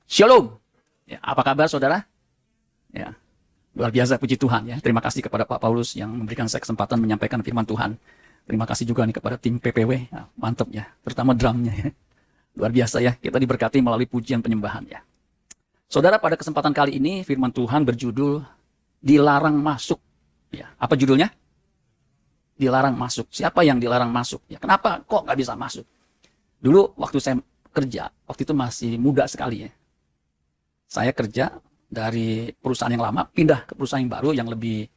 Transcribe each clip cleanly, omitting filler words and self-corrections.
Shalom. Ya, apa kabar saudara? Ya, luar biasa, puji Tuhan ya. Terima kasih kepada Pak Paulus yang memberikan saya kesempatan menyampaikan firman Tuhan. Terima kasih juga nih kepada tim PPW. Ya, mantap ya, terutama drumnya ya. Luar biasa ya, kita diberkati melalui pujian penyembahan ya. Saudara, pada kesempatan kali ini firman Tuhan berjudul Dilarang Masuk. Ya, apa judulnya? Dilarang masuk. Siapa yang dilarang masuk? Ya, kenapa kok nggak bisa masuk? Dulu waktu saya kerja, waktu itu masih muda sekali ya. Saya kerja dari perusahaan yang lama pindah ke perusahaan yang baru yang lebih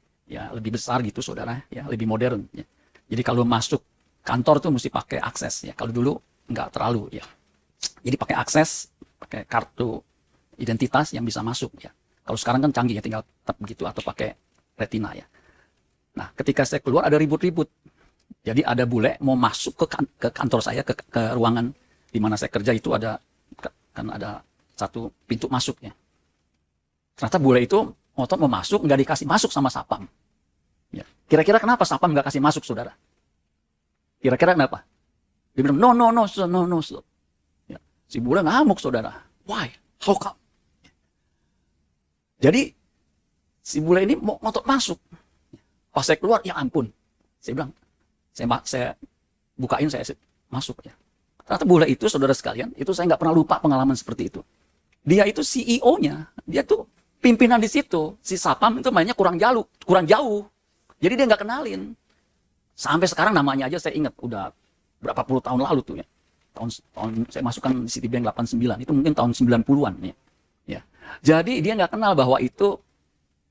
besar gitu saudara ya, lebih modern ya. Jadi kalau masuk kantor tuh mesti pakai akses ya. Kalau dulu nggak terlalu ya. Jadi pakai akses, pakai kartu identitas yang bisa masuk ya. Kalau sekarang kan canggih ya, tinggal tap gitu atau pakai retina ya. Nah, ketika saya keluar ada ribut-ribut. Jadi ada bule mau masuk ke kantor saya, ke ruangan di mana saya kerja itu ada satu pintu masuknya. Ternyata bule itu ngotot mau masuk, nggak dikasih masuk sama Sapam. Ya. Kira-kira kenapa Sapam nggak kasih masuk, saudara? Kira-kira kenapa? Dia bilang, no, so. Ya. Si bule ngamuk, saudara. Why? How come? Jadi, si bule ini mau ngotot masuk. Pas saya keluar, ya ampun. Saya bilang, saya bukain, saya masuk ya. Ternyata bule itu, saudara sekalian, itu saya nggak pernah lupa pengalaman seperti itu. Dia itu CEO-nya, dia tuh pimpinan di situ. Si Sapam itu mainnya kurang jauh. Jadi dia nggak kenalin. Sampai sekarang namanya aja saya ingat, udah berapa puluh tahun lalu tuh ya. Tahun saya masukkan di Citibank 89, itu mungkin tahun 90-an ya. Ya. Jadi dia nggak kenal bahwa itu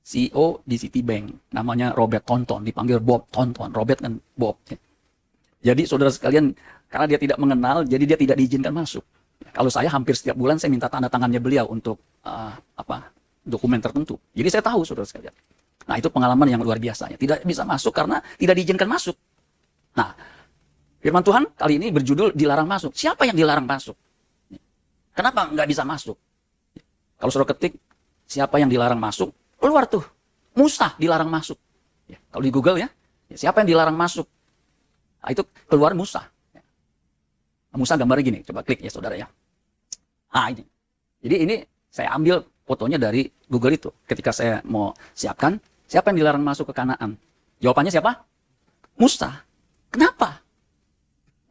CEO di Citibank, namanya Robert Thornton, dipanggil Bob Thornton. Robert kan Bob. Ya. Jadi saudara sekalian, karena dia tidak mengenal, jadi dia tidak diizinkan masuk. Kalau saya hampir setiap bulan saya minta tanda tangannya beliau untuk dokumen tertentu. Jadi saya tahu saudara sekalian. Nah itu pengalaman yang luar biasa. Ya. Tidak bisa masuk karena tidak diizinkan masuk. Nah firman Tuhan kali ini berjudul dilarang masuk. Siapa yang dilarang masuk? Kenapa nggak bisa masuk? Kalau saudara ketik siapa yang dilarang masuk, keluar tuh. Musa dilarang masuk. Ya, kalau di Google ya, siapa yang dilarang masuk? Nah, itu keluar Musa. Musa gambarnya gini, coba klik ya saudara ya. Nah ini. Jadi ini saya ambil fotonya dari Google itu. Ketika saya mau siapkan, siapa yang dilarang masuk ke Kanaan? Jawabannya siapa? Musa. Kenapa?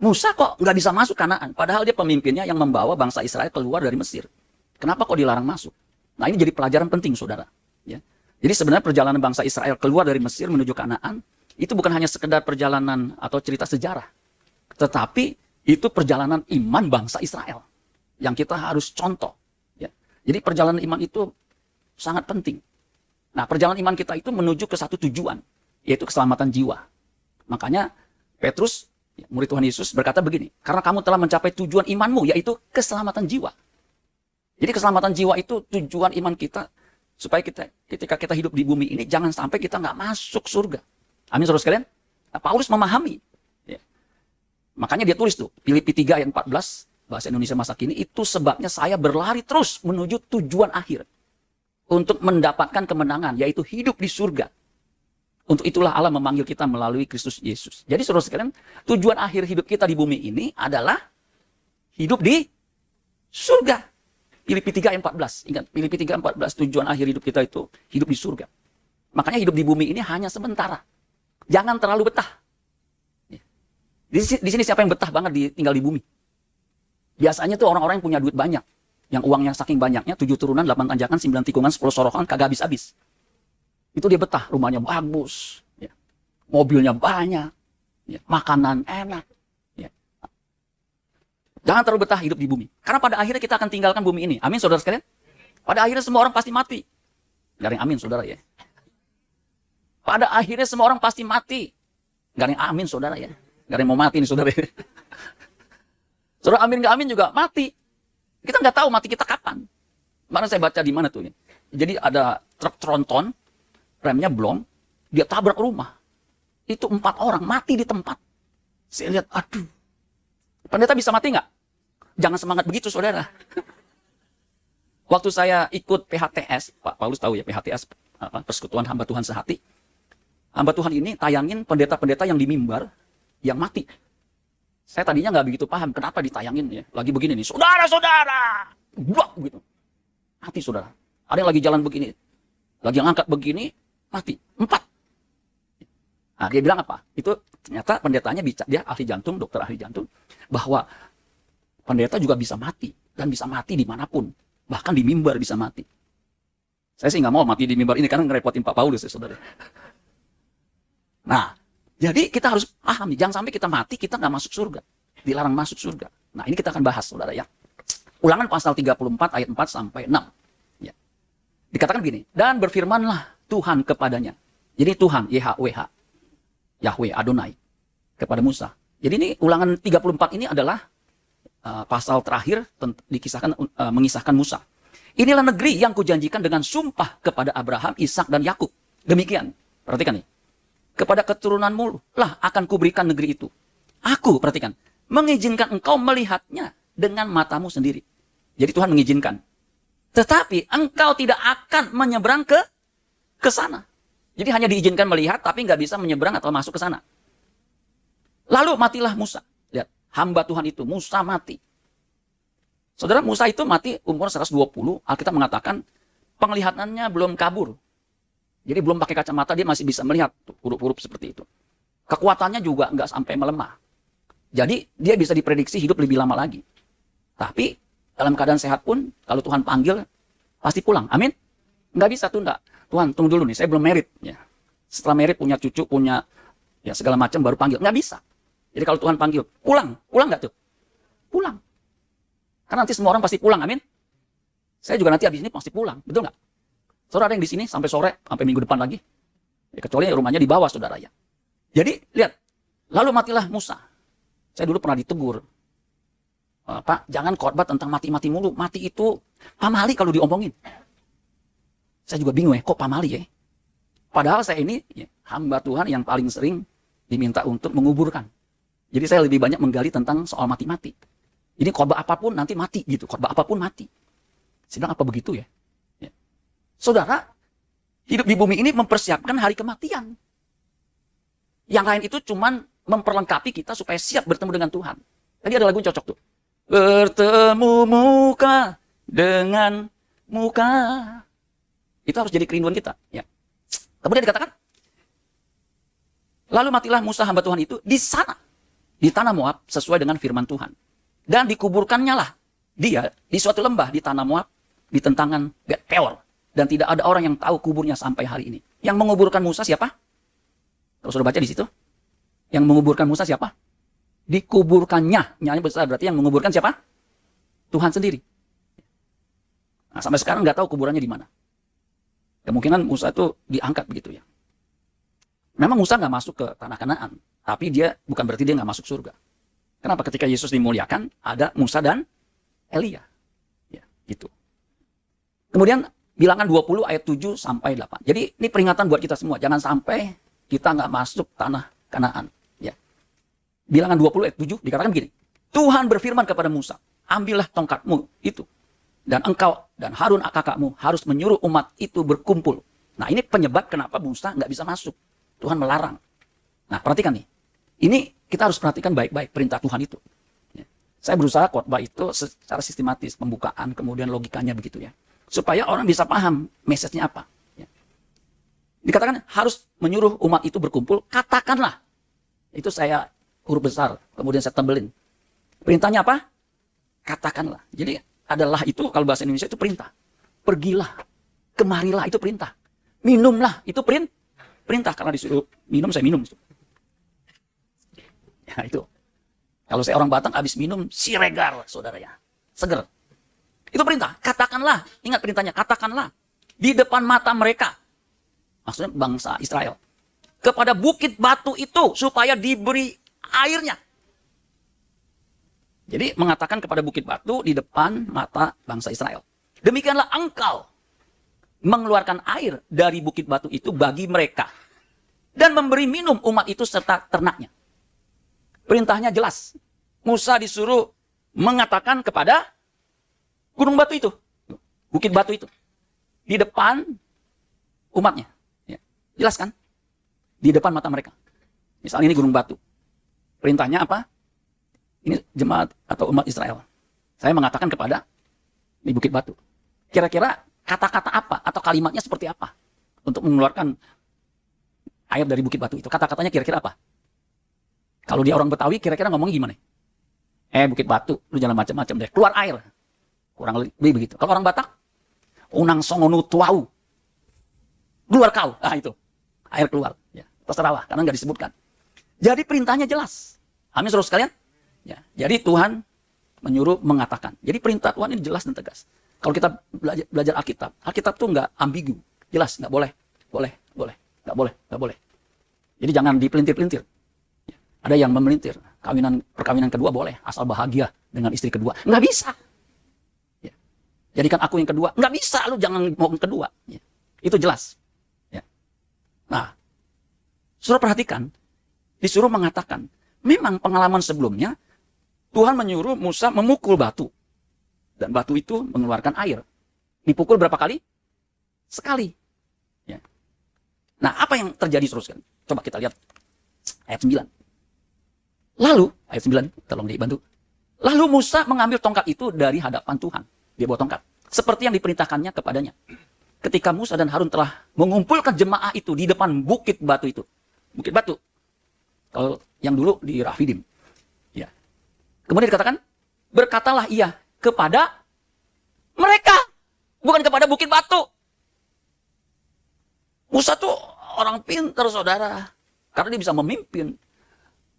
Musa kok nggak bisa masuk Kanaan? Padahal dia pemimpinnya yang membawa bangsa Israel keluar dari Mesir. Kenapa kok dilarang masuk? Nah ini jadi pelajaran penting saudara. Ya. Jadi sebenarnya perjalanan bangsa Israel keluar dari Mesir menuju Kanaan, itu bukan hanya sekedar perjalanan atau cerita sejarah. Tetapi itu perjalanan iman bangsa Israel yang kita harus contoh. Ya. Jadi perjalanan iman itu sangat penting. Nah perjalanan iman kita itu menuju ke satu tujuan, yaitu keselamatan jiwa. Makanya Petrus, murid Tuhan Yesus berkata begini, karena kamu telah mencapai tujuan imanmu, yaitu keselamatan jiwa. Jadi keselamatan jiwa itu tujuan iman kita, supaya ketika kita hidup di bumi ini, jangan sampai kita nggak masuk surga. Amin saudara sekalian. Nah, Paulus memahami. Ya. Makanya dia tulis tuh, Filipi 3 ayat 14, bahasa Indonesia masa kini, itu sebabnya saya berlari terus menuju tujuan akhir. Untuk mendapatkan kemenangan, yaitu hidup di surga. Untuk itulah Allah memanggil kita melalui Kristus Yesus. Jadi saudara sekalian, tujuan akhir hidup kita di bumi ini adalah hidup di surga. Filipi 3 ayat 14. Ingat, Filipi 3 ayat 14, tujuan akhir hidup kita itu hidup di surga. Makanya hidup di bumi ini hanya sementara. Jangan terlalu betah. Di sini siapa yang betah banget tinggal di bumi? Biasanya tuh orang-orang yang punya duit banyak. Yang uangnya saking banyaknya, 7 turunan, 8 tanjakan, 9 tikungan, 10 sorokan, kagak habis-habis. Itu dia betah, rumahnya bagus. Ya. Mobilnya banyak. Ya. Makanan enak. Ya. Jangan terlalu betah hidup di bumi. Karena pada akhirnya kita akan tinggalkan bumi ini. Amin saudara sekalian? Pada akhirnya semua orang pasti mati. Gak ada yang amin saudara ya. Pada akhirnya semua orang pasti mati. Gak ada yang amin saudara ya. Gak ada yang mau mati nih saudara. Saudara amin gak amin juga mati. Kita nggak tahu mati kita kapan. Kemarin saya baca di mana tuh ya. Jadi ada truk tronton, remnya blong, dia tabrak rumah. Itu 4 orang mati di tempat. Saya lihat, aduh. Pendeta bisa mati nggak? Jangan semangat begitu saudara. Waktu saya ikut PHTS, Pak Paulus tahu ya PHTS, Persekutuan Hamba Tuhan Sehati. Hamba Tuhan ini tayangin pendeta-pendeta yang di mimbar, yang mati. Saya tadinya nggak begitu paham kenapa ditayangin ya. Lagi begini nih, saudara-saudara, blok gitu. mati saudara. Ada yang lagi jalan begini, lagi ngangkat begini, mati. 4. Nah, dia bilang apa? Itu ternyata pendetanya dia ahli jantung, dokter ahli jantung, bahwa pendeta juga bisa mati, dan bisa mati dimanapun, bahkan di mimbar bisa mati. Saya sih nggak mau mati di mimbar ini karena ngerepotin Pak Paulus ya saudara. Nah, jadi kita harus paham nih, jangan sampai kita mati, kita nggak masuk surga. Dilarang masuk surga. Nah, ini kita akan bahas saudara ya. Ulangan pasal 34 ayat 4 sampai 6. Ya. Dikatakan begini, dan berfirmanlah Tuhan kepadanya. Jadi Tuhan, YHWH, Yahweh Adonai, kepada Musa. Jadi ini ulangan 34 ini adalah pasal terakhir mengisahkan Musa. Inilah negeri yang kujanjikan dengan sumpah kepada Abraham, Ishak dan Yakub. Demikian. Perhatikan nih. Kepada keturunanmu lah akan kuberikan negeri itu. Aku, perhatikan, mengizinkan engkau melihatnya dengan matamu sendiri. Jadi Tuhan mengizinkan. Tetapi engkau tidak akan menyeberang ke sana. Jadi hanya diizinkan melihat, tapi nggak bisa menyeberang atau masuk ke sana. Lalu matilah Musa. Lihat, hamba Tuhan itu, Musa mati. Saudara, Musa itu mati umur 120. Alkitab mengatakan penglihatannya belum kabur. Jadi belum pakai kacamata, dia masih bisa melihat huruf-huruf seperti itu. Kekuatannya juga nggak sampai melemah. Jadi dia bisa diprediksi hidup lebih lama lagi. Tapi dalam keadaan sehat pun, kalau Tuhan panggil, pasti pulang. Amin? Nggak bisa tunda. Tuhan, tunggu dulu nih, saya belum merit. Ya. Setelah merit, punya cucu, punya ya segala macam, baru panggil. Nggak bisa. Jadi kalau Tuhan panggil, pulang. Pulang nggak tuh? Pulang. Karena nanti semua orang pasti pulang, amin? Saya juga nanti habis ini pasti pulang, betul nggak? Saudara ada yang di sini sampai sore, sampai minggu depan lagi. Ya, kecuali rumahnya di bawah, saudara ya. Jadi, lihat. Lalu matilah Musa. Saya dulu pernah ditegur. Pak, jangan khotbah tentang mati-mati mulu. Mati itu pamali kalau diomongin. Saya juga bingung ya, kok pamali ya? Padahal saya ini ya, hamba Tuhan yang paling sering diminta untuk menguburkan. Jadi saya lebih banyak menggali tentang soal mati-mati. Ini khotbah apapun nanti mati gitu. Khotbah apapun mati. Saya bilang apa begitu ya? Ya. Saudara, hidup di bumi ini mempersiapkan hari kematian. Yang lain itu cuman memperlengkapi kita supaya siap bertemu dengan Tuhan. Tadi ada lagu cocok tuh. Bertemu muka dengan muka. Itu harus jadi kerinduan kita. Ya. Kemudian dikatakan, lalu matilah Musa hamba Tuhan itu di sana, di tanah Moab sesuai dengan firman Tuhan. Dan dikuburkannya lah dia di suatu lembah di tanah Moab, di tentangan Bet Peor. Dan tidak ada orang yang tahu kuburnya sampai hari ini. Yang menguburkan Musa siapa? Kalau sudah baca di situ. Yang menguburkan Musa siapa? Dikuburkannya. Nyanya besar berarti yang menguburkan siapa? Tuhan sendiri. Nah, sampai sekarang nggak tahu kuburannya di mana. Kemungkinan Musa itu diangkat begitu ya. Memang Musa nggak masuk ke tanah Kanaan. Tapi dia bukan berarti dia nggak masuk surga. Kenapa? Ketika Yesus dimuliakan, ada Musa dan Elia. Ya, gitu. Kemudian bilangan 20 ayat 7 sampai 8. Jadi ini peringatan buat kita semua. Jangan sampai kita nggak masuk tanah Kanaan. Ya. Bilangan 20 ayat 7 dikatakan begini. Tuhan berfirman kepada Musa, ambillah tongkatmu itu. Dan engkau dan Harun kakakmu harus menyuruh umat itu berkumpul. Nah ini penyebab kenapa Musa nggak bisa masuk. Tuhan melarang. Nah perhatikan nih. Ini kita harus perhatikan baik-baik perintah Tuhan itu. Ya. Saya berusaha khotbah itu secara sistematis. Pembukaan, kemudian logikanya begitu ya. Supaya orang bisa paham message-nya apa. Ya. Dikatakan harus menyuruh umat itu berkumpul. Katakanlah. Itu saya huruf besar. Kemudian saya tembelin. Perintahnya apa? Katakanlah. Jadi adalah itu kalau bahasa Indonesia itu perintah. Pergilah. Kemarilah itu perintah. Minumlah itu perintah. Karena disuruh minum, saya minum. Ya itu. Kalau saya orang Batak habis minum siregar, saudara ya. Seger. Itu perintah. Katakanlah. Ingat perintahnya. Katakanlah. Di depan mata mereka. Maksudnya bangsa Israel. Kepada bukit batu itu. Supaya diberi airnya. Jadi mengatakan kepada bukit batu di depan mata bangsa Israel. Demikianlah engkau mengeluarkan air dari bukit batu itu bagi mereka. Dan memberi minum umat itu serta ternaknya. Perintahnya jelas. Musa disuruh mengatakan kepada gunung batu itu. Bukit batu itu. Di depan umatnya. Ya. Jelas kan? Di depan mata mereka. Misalnya ini gunung batu. Perintahnya apa? Ini jemaat atau umat Israel. Saya mengatakan kepada di bukit batu. Kira-kira kata-kata apa atau kalimatnya seperti apa untuk mengeluarkan air dari bukit batu itu? Kata-katanya kira-kira apa? Kalau dia orang Betawi, kira-kira ngomongnya gimana? Bukit batu, lu jangan macam-macam deh. Keluar air. Kurang lebih begitu. Kalau orang Batak, unang songonu tuau. Keluar kau. Ah itu. Air keluar. Ya, terserah lah, karena nggak disebutkan. Jadi perintahnya jelas. Amin, saudara sekalian. Ya, jadi Tuhan menyuruh mengatakan. Jadi perintah Tuhan ini jelas dan tegas. Kalau kita belajar Alkitab, Alkitab tuh nggak ambigu. Jelas, nggak boleh. Boleh. Nggak boleh. Jadi jangan dipelintir-pelintir. Ada yang memelintir, perkawinan kedua boleh, asal bahagia dengan istri kedua. Nggak bisa. Ya. Jadikan aku yang kedua. Nggak bisa, lu jangan mau yang kedua. Ya. Itu jelas. Ya. Nah, saudara perhatikan, disuruh mengatakan, memang pengalaman sebelumnya, Tuhan menyuruh Musa memukul batu. Dan batu itu mengeluarkan air. Dipukul berapa kali? Sekali. Ya. Nah, apa yang terjadi terus kan? Coba kita lihat ayat 9. Lalu, ayat 9, tolong dibantu. Lalu Musa mengambil tongkat itu dari hadapan Tuhan. Dia bawa tongkat. Seperti yang diperintahkannya kepadanya. Ketika Musa dan Harun telah mengumpulkan jemaah itu di depan bukit batu itu. Bukit batu. Kalau yang dulu di Rafidim. Ya. Kemudian dikatakan, berkatalah ia kepada mereka. Bukan kepada bukit batu. Musa tuh orang pintar, saudara. Karena dia bisa memimpin.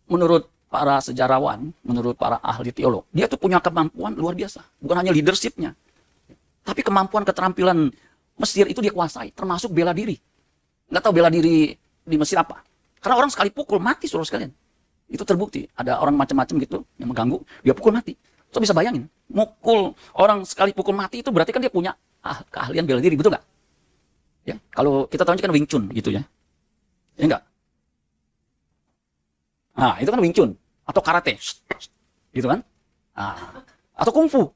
Menurut para sejarawan, menurut para ahli teolog, dia tuh punya kemampuan luar biasa. Bukan hanya leadership-nya, tapi kemampuan keterampilan Mesir itu dia kuasai, termasuk bela diri. Nggak tahu bela diri di Mesir apa. Karena orang sekali pukul mati, saudara sekalian. Itu terbukti. Ada orang macam-macam gitu yang mengganggu, dia pukul mati. So bisa bayangin, mukul orang sekali pukul mati itu berarti kan dia punya keahlian bela diri, betul nggak? Ya, kalau kita tahu kan Wing Chun gitu ya. Ya enggak? Nah, itu kan Wing Chun atau karate. Gitu kan? Nah, atau kungfu.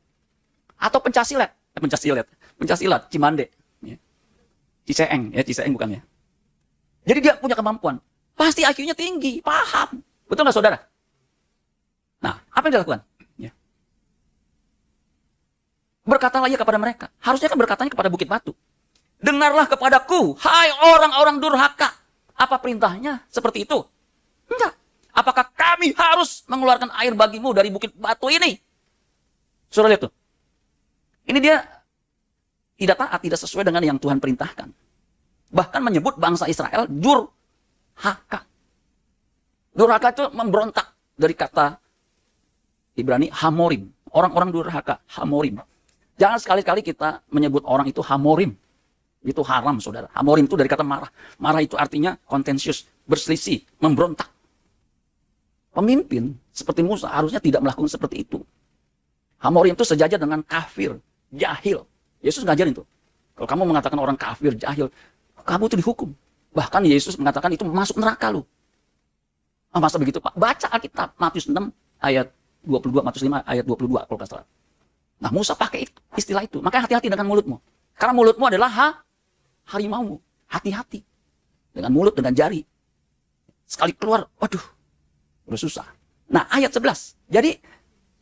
Atau pencaksilat, pencaksilat, cimande, ya. Ciseeng bukan ya. Jadi dia punya kemampuan. Pasti IQ-nya tinggi, paham. Betul nggak, saudara? Nah, apa yang dilakukan? Ya. Berkatalah ia kepada mereka. Harusnya kan berkatanya kepada bukit batu. Dengarlah kepadaku, hai orang-orang durhaka. Apa perintahnya seperti itu? Enggak. Apakah kami harus mengeluarkan air bagimu dari bukit batu ini? Saudara lihat tuh. Ini dia tidak taat, tidak sesuai dengan yang Tuhan perintahkan. Bahkan menyebut bangsa Israel durhaka. Durhaka itu memberontak dari kata Ibrani hamorim. Orang-orang durhaka, hamorim. Jangan sekali-kali kita menyebut orang itu hamorim. Itu haram, saudara. Hamorim itu dari kata marah. Marah itu artinya contentious, berselisih, memberontak. Pemimpin seperti Musa harusnya tidak melakukan seperti itu. Hamorim itu sejajar dengan kafir, jahil. Yesus ngajarin tuh. Kalau kamu mengatakan orang kafir, jahil, kamu itu dihukum. Bahkan Yesus mengatakan itu masuk neraka lu. Masa begitu, Pak? Baca Alkitab, Matius 6 ayat 22, Matius 5 ayat 22 kalau nggak salah. Nah, Musa pakai istilah itu. Makanya hati-hati dengan mulutmu. Karena mulutmu adalah harimaumu. Hati-hati dengan mulut, dengan jari. Sekali keluar, waduh, udah susah. Nah, ayat 11. Jadi,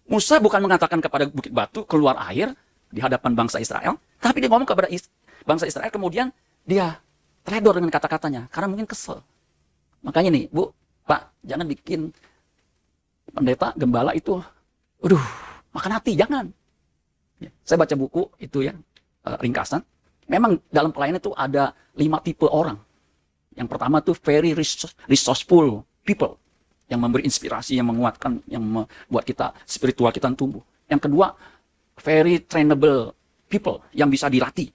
Musa bukan mengatakan kepada bukit batu keluar air di hadapan bangsa Israel, tapi dia ngomong kepada bangsa Israel, kemudian dia teledor dengan kata-katanya, karena mungkin kesel. Makanya nih, Bu, Pak, jangan bikin pendeta, gembala itu, waduh, makan hati, jangan. Ya, saya baca buku itu ya, ringkasan. Memang dalam pelayanan itu ada 5 tipe orang. Yang pertama tuh very resourceful people. Yang memberi inspirasi, yang menguatkan, yang membuat kita, spiritual kita tumbuh. Yang kedua, very trainable people, yang bisa dilatih.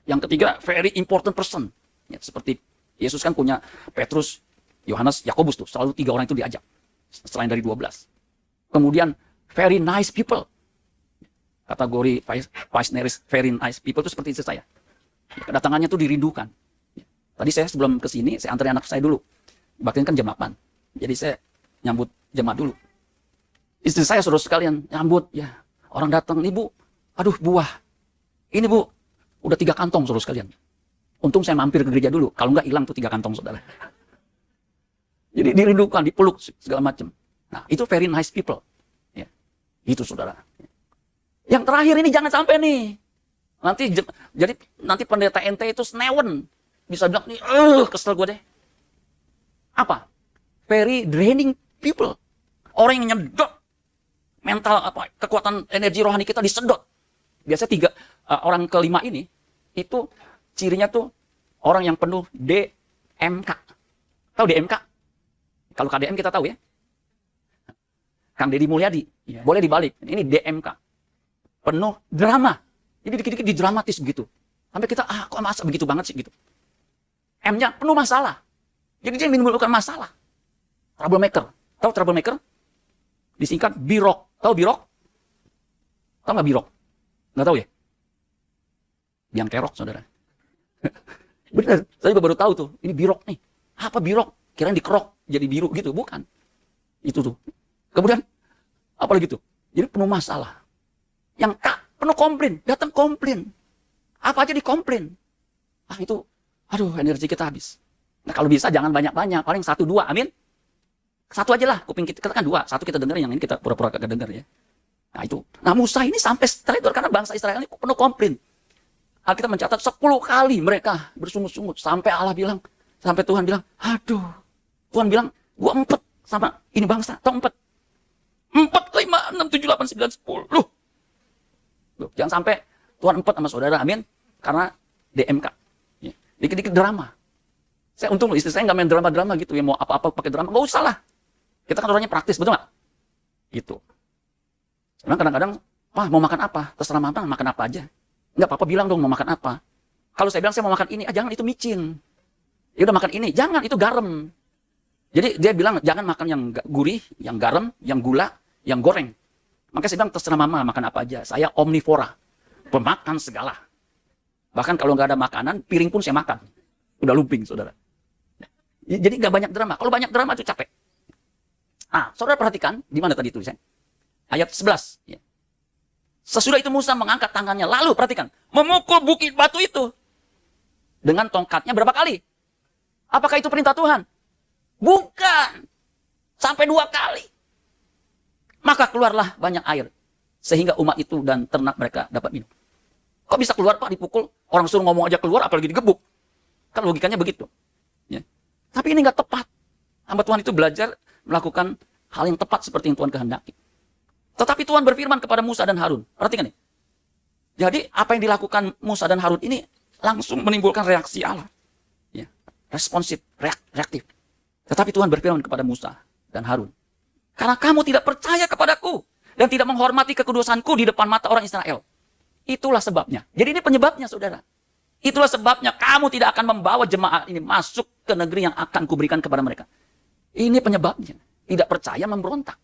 Yang ketiga, very important person. Ya, seperti Yesus kan punya Petrus, Yohanes, Yakobus tuh. Selalu 3 orang itu diajak. Selain dari 12. Kemudian, very nice people. Kategori Visionaries, very nice people itu seperti istri saya. Kedatangannya tuh dirindukan. Tadi saya sebelum kesini, saya antarin anak saya dulu. Bahkan kan jam 8. Jadi saya nyambut jemaat dulu. Istri saya, saudara sekalian, nyambut. Ya, orang datang, nih Bu, aduh buah. Ini Bu, udah 3 kantong, saudara sekalian. Untung saya mampir ke gereja dulu. Kalau nggak hilang tuh 3 kantong, saudara. Jadi dirindukan, dipeluk, segala macam. Nah, itu very nice people. Ya, itu saudara. Yang terakhir ini jangan sampai nih. Jadi nanti pendeta ente itu senewen. Bisa bilang, nih, kesel gue deh. Apa? Very draining people. Orang yang nyedot mental, kekuatan energi rohani kita disedot. Biasanya orang kelima ini, itu cirinya tuh orang yang penuh DMK. Tahu DMK? Kalau KDM kita tahu ya. Kang Deddy Mulyadi. Ya. Boleh dibalik. Ini DMK. Penuh drama. Jadi dikit-dikit didramatis begitu. Sampai kita, kok masa begitu banget sih gitu. M-nya penuh masalah. Jadi dia menimbulkan masalah. Troublemaker. Tahu troublemaker? Disingkat birok. Tahu birok? Tahu nggak birok? Nggak tahu ya? Biang kerok, saudara. Benar, saya juga baru tahu tuh. Ini birok nih. Apa birok? Kirain dikerok jadi biru gitu. Bukan. Itu tuh. Kemudian, apa lagi tuh? Jadi penuh masalah. Yang K, penuh komplain. Datang komplain. Apa aja dikomplain. Itu, aduh, energi kita habis. Nah, kalau bisa jangan banyak-banyak. Paling 1, 2, amin. 1 aja lah. Kuping kita kan 2. 1 kita dengar, yang ini kita pura-pura kagak dengar ya. Nah itu. Nah Musa ini sampai teledor karena bangsa Israel ini penuh komplain. Alkitab mencatat 10 kali mereka bersungut-sungut. Sampai Allah bilang, sampai Tuhan bilang, aduh. Tuhan bilang, gua empet sama ini bangsa. Tahu empet? 4, 5, 6, 7, 8, 9, 10. Loh, jangan sampai Tuhan empet sama saudara, amin. Karena DMK. Ya. Dikit-dikit drama. Saya untung istri saya nggak main drama-drama gitu. Ya mau apa-apa pakai drama, nggak usah lah. Kita kan orangnya praktis, betul nggak? Gitu. Memang kadang-kadang, mau makan apa? Terserah mama, makan apa aja. Nggak apa-apa bilang dong mau makan apa. Kalau saya bilang saya mau makan ini, jangan itu micin. Ya udah makan ini, jangan itu garam. Jadi dia bilang jangan makan yang gurih, yang garam, yang gula, yang goreng. Makanya saya bilang terserah mama makan apa aja. Saya omnivora, pemakan segala. Bahkan kalau nggak ada makanan, piring pun saya makan. Udah lumping, saudara. Jadi nggak banyak drama. Kalau banyak drama itu capek. Nah, saudara perhatikan, di mana tadi tulisannya? Ayat 11. Ya. Sesudah itu Musa mengangkat tangannya. Lalu, perhatikan. Memukul bukit batu itu. Dengan tongkatnya berapa kali? Apakah itu perintah Tuhan? Bukan. Sampai 2 kali. Maka keluarlah banyak air. Sehingga umat itu dan ternak mereka dapat minum. Kok bisa keluar Pak dipukul? Orang suruh ngomong aja keluar, apalagi digebuk. Kan logikanya begitu. Ya. Tapi ini nggak tepat. Hamba Tuhan itu belajar melakukan hal yang tepat seperti yang Tuhan kehendaki. Tetapi Tuhan berfirman kepada Musa dan Harun. Perhatikan nih. Jadi apa yang dilakukan Musa dan Harun ini langsung menimbulkan reaksi Allah. Ya. Responsif, reaktif. Tetapi Tuhan berfirman kepada Musa dan Harun. Karena kamu tidak percaya kepadaku dan tidak menghormati kekudusanku di depan mata orang Israel. Itulah sebabnya. Jadi ini penyebabnya, saudara. Itulah sebabnya kamu tidak akan membawa jemaat ini masuk ke negeri yang akan kuberikan kepada mereka. Ini penyebabnya. Tidak percaya, memberontak.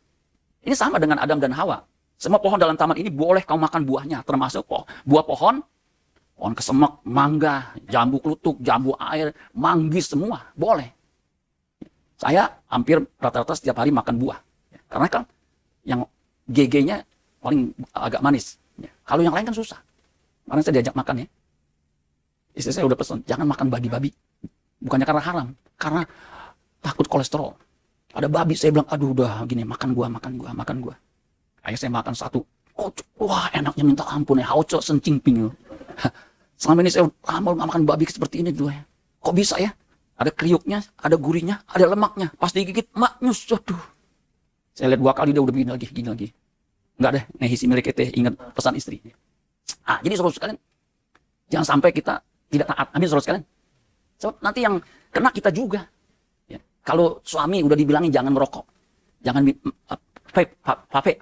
Ini sama dengan Adam dan Hawa. Semua pohon dalam taman ini boleh kamu makan buahnya. Termasuk buah pohon kesemek, mangga, jambu klutuk, jambu air, manggis semua. Boleh. Saya hampir rata-rata setiap hari makan buah. Karena kan yang GG-nya paling agak manis. Kalau yang lain kan susah. Karena saya diajak makan ya. Istri saya udah pesan, jangan makan babi-babi. Bukannya karena haram. Karena takut kolesterol. Ada babi, saya bilang, aduh udah gini, makan gua. Akhirnya saya makan 1. Wah enaknya minta ampun ya, hauco sencingping. Selama ini saya lama makan babi seperti ini dulu ya. Kok bisa ya? Ada kriuknya, ada gurihnya, ada lemaknya. Pas digigit, maknyus, aduh. Saya lihat 2 kali dia udah gini lagi. Enggak deh, nehisi milikete, ingat pesan istri. Jadi saudara sekalian, jangan sampai kita tidak taat. Amin saudara sekalian. Sebab nanti yang kena kita juga. Kalau suami udah dibilangin jangan merokok, jangan vape.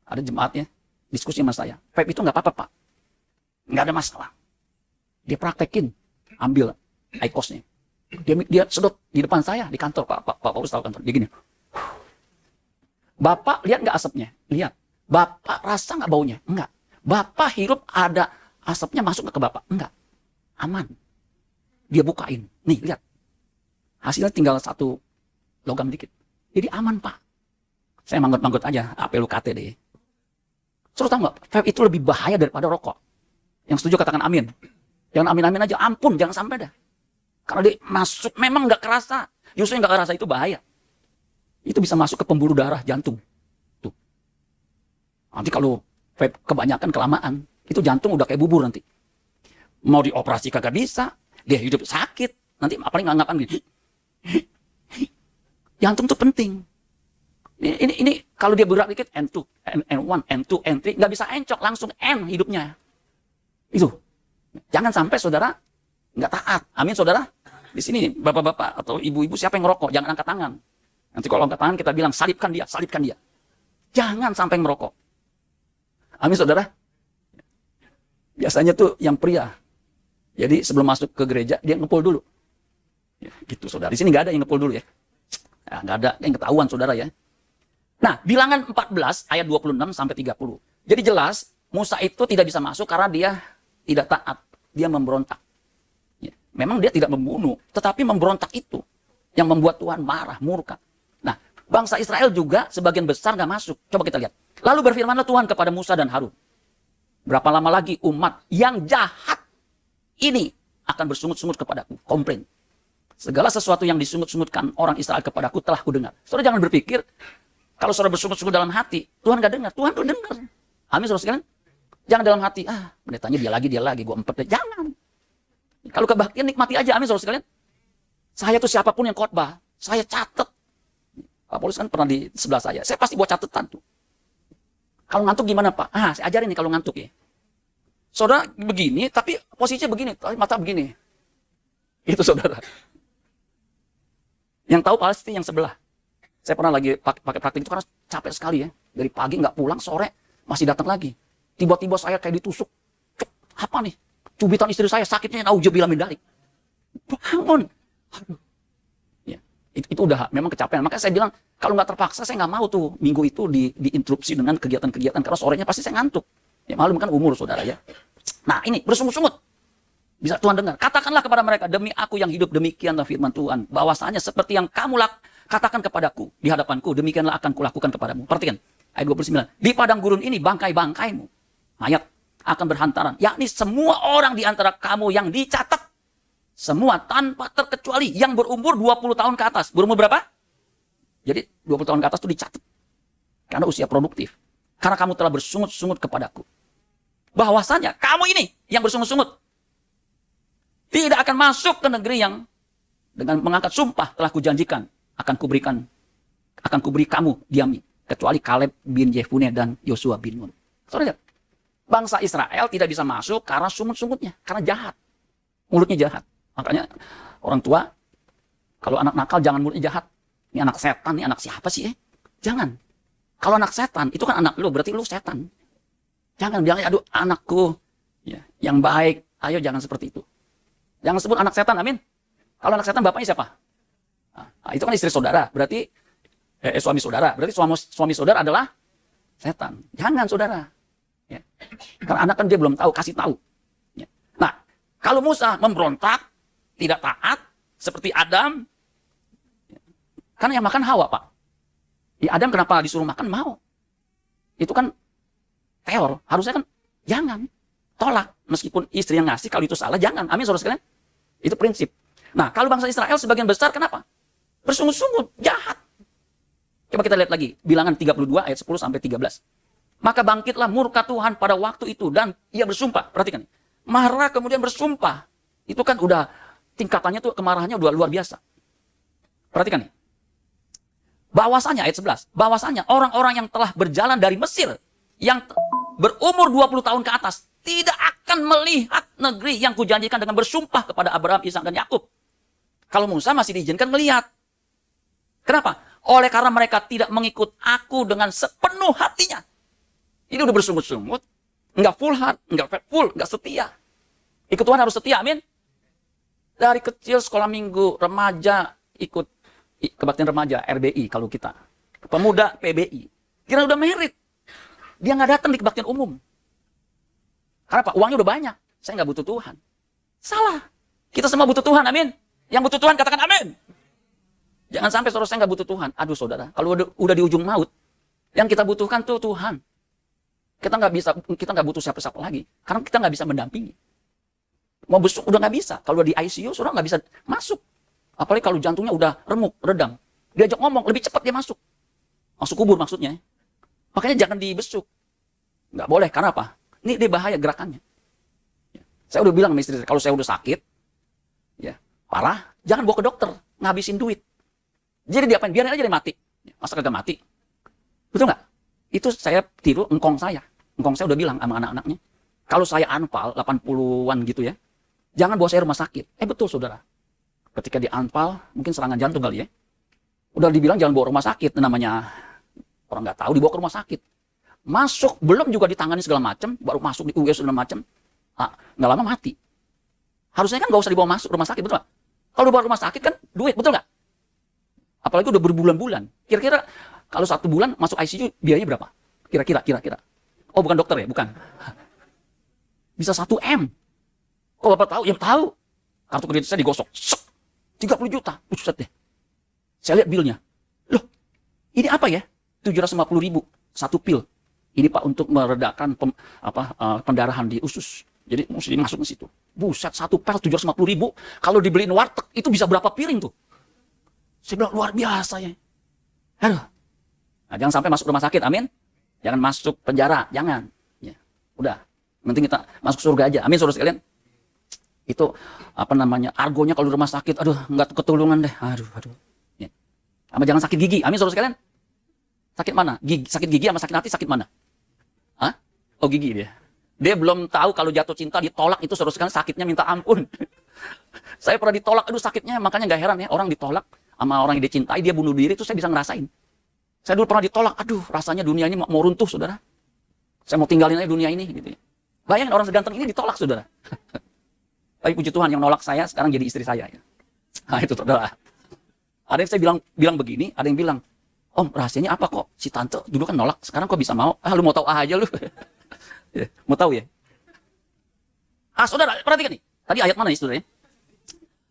Ada jemaatnya diskusi sama saya, vape itu nggak apa-apa Pak, nggak ada masalah. Dia praktekin, ambil IQOS-nya, dia sedot di depan saya di kantor Pak Paulus tahu kantor, dia gini. Bapak lihat nggak asapnya? Lihat. Bapak rasa nggak baunya? Enggak. Bapak hirup ada asapnya masuk ke Bapak? Enggak. Aman. Dia bukain, nih lihat. Hasilnya tinggal 1 logam dikit. Jadi aman Pak. Saya manggut-manggut aja. Apa lu kate deh. Terus tahu nggak? Vape itu lebih bahaya daripada rokok. Yang setuju katakan amin. Jangan amin-amin aja. Ampun, jangan sampai dah. Karena dia masuk memang nggak kerasa. Justru yang nggak kerasa itu bahaya. Itu bisa masuk ke pembuluh darah jantung. Tuh. Nanti kalau vape kebanyakan kelamaan, itu jantung udah kayak bubur nanti. Mau dioperasi kagak bisa, dia hidup sakit, nanti paling nganggap gini. Jantung tuh penting. Ini kalau dia bergerak dikit, N2, N1, N2, N3, nggak bisa encok, langsung N hidupnya. Itu. Jangan sampai saudara nggak taat. Amin saudara. Di sini bapak-bapak atau ibu-ibu siapa yang ngerokok, jangan angkat tangan. Nanti kalau angkat tangan kita bilang salibkan dia, salibkan dia. Jangan sampai merokok. Amin saudara. Biasanya tuh yang pria. Jadi sebelum masuk ke gereja dia ngepul dulu. Ya, gitu saudara. Di sini nggak ada yang ngepul dulu ya. Ya nggak ada yang ketahuan saudara ya. Nah, bilangan 14 ayat 26 sampai 30. Jadi jelas Musa itu tidak bisa masuk karena dia tidak taat, dia memberontak. Ya, memang dia tidak membunuh, tetapi memberontak itu yang membuat Tuhan marah, murka. Nah, bangsa Israel juga sebagian besar nggak masuk. Coba kita lihat. Lalu berfirmanlah Tuhan kepada Musa dan Harun. Berapa lama lagi umat yang jahat ini akan bersungut-sungut kepadaku, komplain. Segala sesuatu yang disungut-sungutkan orang Israel kepadaku telah kudengar. Saudara jangan berpikir, kalau saudara bersungut-sungut dalam hati, Tuhan gak dengar. Tuhan tuh dengar. Amin saudara sekalian. Jangan dalam hati, pendetanya dia lagi, gue empet. Jangan. Kalau kebaktian nikmati aja, amin saudara sekalian. Saya tuh siapapun yang khotbah, saya catat. Pak Paulus kan pernah di sebelah saya pasti buat catatan tuh. Kalau ngantuk gimana Pak? Saya ajarin nih kalau ngantuk ya. Saudara begini, tapi posisinya begini, mata begini. Itu saudara. Yang tahu pasti yang sebelah. Saya pernah lagi pakai praktik itu karena capek sekali ya. Dari pagi nggak pulang, sore masih datang lagi. Tiba-tiba saya kayak ditusuk. Apa nih? Cubitan istri saya sakitnya nauzubillah min dzalik. Bangun. Aduh. Ya, itu udah memang kecapean. Makanya saya bilang kalau nggak terpaksa saya nggak mau tuh minggu itu diinterupsi dengan kegiatan-kegiatan karena sorenya pasti saya ngantuk. Ya malum kan umur saudara ya. Nah ini bersungut-sungut. Bisa Tuhan dengar. Katakanlah kepada mereka, demi aku yang hidup demikianlah firman Tuhan. Bahwasanya seperti yang kamu katakan kepadaku di hadapanku, demikianlah akan kulakukan kepadamu. Perhatikan, ayat 29. Di padang gurun ini bangkai-bangkaimu, mayat akan berhantaran. Yakni semua orang di antara kamu yang dicatat. Semua tanpa terkecuali yang berumur 20 tahun ke atas. Berumur berapa? Jadi 20 tahun ke atas itu dicatat. Karena usia produktif. Karena kamu telah bersungut-sungut kepadaku. Bahwasanya kamu ini yang bersungut-sungut tidak akan masuk ke negeri yang dengan mengangkat sumpah telah kujanjikan akan kuberi kamu diami kecuali Kaleb bin Yefuneh dan Yosua bin Nun. Saudara, bangsa Israel tidak bisa masuk karena sungut-sungutnya, karena jahat. Mulutnya jahat. Makanya orang tua kalau anak nakal jangan mulutnya jahat. Ini anak setan, ini anak siapa sih? Jangan. Kalau anak setan itu kan anak lu, berarti lu setan. Jangan bilang aduh anakku ya, yang baik. Ayo jangan seperti itu. Jangan sebut anak setan, amin. Kalau anak setan bapaknya siapa? Nah, itu kan istri saudara, berarti suami saudara. Berarti suami saudara adalah setan. Jangan saudara. Ya. Karena anak kan dia belum tahu, kasih tahu. Ya. Nah, kalau Musa memberontak, tidak taat, seperti Adam, kan yang makan Hawa Pak. Ya Adam kenapa disuruh makan mau? Itu kan teror. Harusnya kan jangan. Tolak. Meskipun istri yang ngasih, kalau itu salah, jangan. Amin, saudara sekalian. Itu prinsip. Nah, kalau bangsa Israel sebagian besar, kenapa? Bersungut-sungut, jahat. Coba kita lihat lagi. Bilangan 32 ayat 10 sampai 13. Maka bangkitlah murka Tuhan pada waktu itu. Dan ia bersumpah. Perhatikan. Marah kemudian bersumpah. Itu kan udah, tingkatannya tuh kemarahannya udah luar biasa. Perhatikan nih. Bahwasanya, ayat 11. Bahwasanya orang-orang yang telah berjalan dari Mesir. Yang berumur 20 tahun ke atas. Tidak akan melihat negeri yang kujanjikan dengan bersumpah kepada Abraham, Ishak dan Yakub. Kalau Musa masih diizinkan melihat. Kenapa? Oleh karena mereka tidak mengikut aku dengan sepenuh hatinya. Ini udah bersungut-sungut. Enggak full heart, enggak full, enggak setia. Ikut Tuhan harus setia, amin. Dari kecil sekolah minggu, remaja ikut kebaktian remaja, RBI kalau kita. Pemuda, PBI. Kira udah merit. Dia nggak datang di kebaktian umum. Karena Pak, uangnya udah banyak. Saya nggak butuh Tuhan. Salah. Kita semua butuh Tuhan, amin. Yang butuh Tuhan, katakan amin. Jangan sampai saudara saya nggak butuh Tuhan. Aduh saudara, kalau udah di ujung maut, yang kita butuhkan tuh Tuhan. Kita nggak butuh siapa-siapa lagi. Karena kita nggak bisa mendampingi. Mau besuk udah nggak bisa. Kalau udah di ICU, saudara nggak bisa masuk. Apalagi kalau jantungnya udah remuk, redang. Diajak ngomong, lebih cepat dia masuk. Masuk kubur maksudnya. Makanya jangan dibesuk. Nggak boleh, karena apa? Ini dia bahaya gerakannya. Ya. Saya udah bilang sama istri saya, kalau saya udah sakit, ya parah, jangan bawa ke dokter, ngabisin duit. Jadi diapain? Biarin aja dia mati. Masa kagak mati? Betul nggak? Itu saya tiru engkong saya. Engkong saya udah bilang sama anak-anaknya, kalau saya anfal 80-an gitu ya, jangan bawa saya rumah sakit. Betul saudara. Ketika di anfal, mungkin serangan jantung kali ya. Udah dibilang jangan bawa rumah sakit, namanya orang nggak tahu dibawa ke rumah sakit. Masuk, belum juga ditangani segala macam, baru masuk di UGS segala macam, nggak lama mati. Harusnya kan nggak usah dibawa masuk rumah sakit, betul nggak? Kalau dibawa rumah sakit kan duit, betul nggak? Apalagi udah berbulan-bulan. Kira-kira kalau 1 bulan masuk ICU biayanya berapa? Kira-kira. Oh bukan dokter ya, bukan. Bisa 1 M. Kok Bapak tahu? Ya tahu. Kartu kredit saya digosok. 30 juta. Buset deh. Saya lihat bilnya. Loh, ini apa ya? 750.000 1 pil. Ini Pak untuk meredakan pendarahan di usus. Jadi mesti dimasuk ke situ. Buset, 1 pel 750.000. Kalau dibeliin warteg itu bisa berapa piring tuh? Saya bilang luar biasa ya. Aduh. Nah, jangan sampai masuk rumah sakit, amin. Jangan masuk penjara, jangan. Ya, udah. Penting kita masuk surga aja, amin saudara sekalian. Itu argonya kalau di rumah sakit, aduh nggak ketulungan deh, aduh. Ya. Sama jangan sakit gigi, amin saudara sekalian. Sakit mana? Sakit gigi sama sakit hati sakit mana? Hah? Oh gigi dia. Dia belum tahu kalau jatuh cinta ditolak itu saudara sekalian sakitnya minta ampun. Saya pernah ditolak, aduh sakitnya, makanya nggak heran ya orang ditolak sama orang yang dia cintai, dia bunuh diri itu saya bisa ngerasain. Saya dulu pernah ditolak, aduh rasanya dunia ini mau runtuh saudara. Saya mau tinggalin aja dunia ini gitu ya. Bayangin orang seganteng ini ditolak saudara. Tapi puji Tuhan yang nolak saya sekarang jadi istri saya ya. Nah itu saudara. Ada yang saya bilang begini, ada yang bilang, Om rahasianya apa kok si tante dulu kan nolak, sekarang kok bisa mau? Lu mau tahu aja lu. Ya, mau tahu ya? Saudara perhatikan nih, tadi ayat mana nih saudara ya?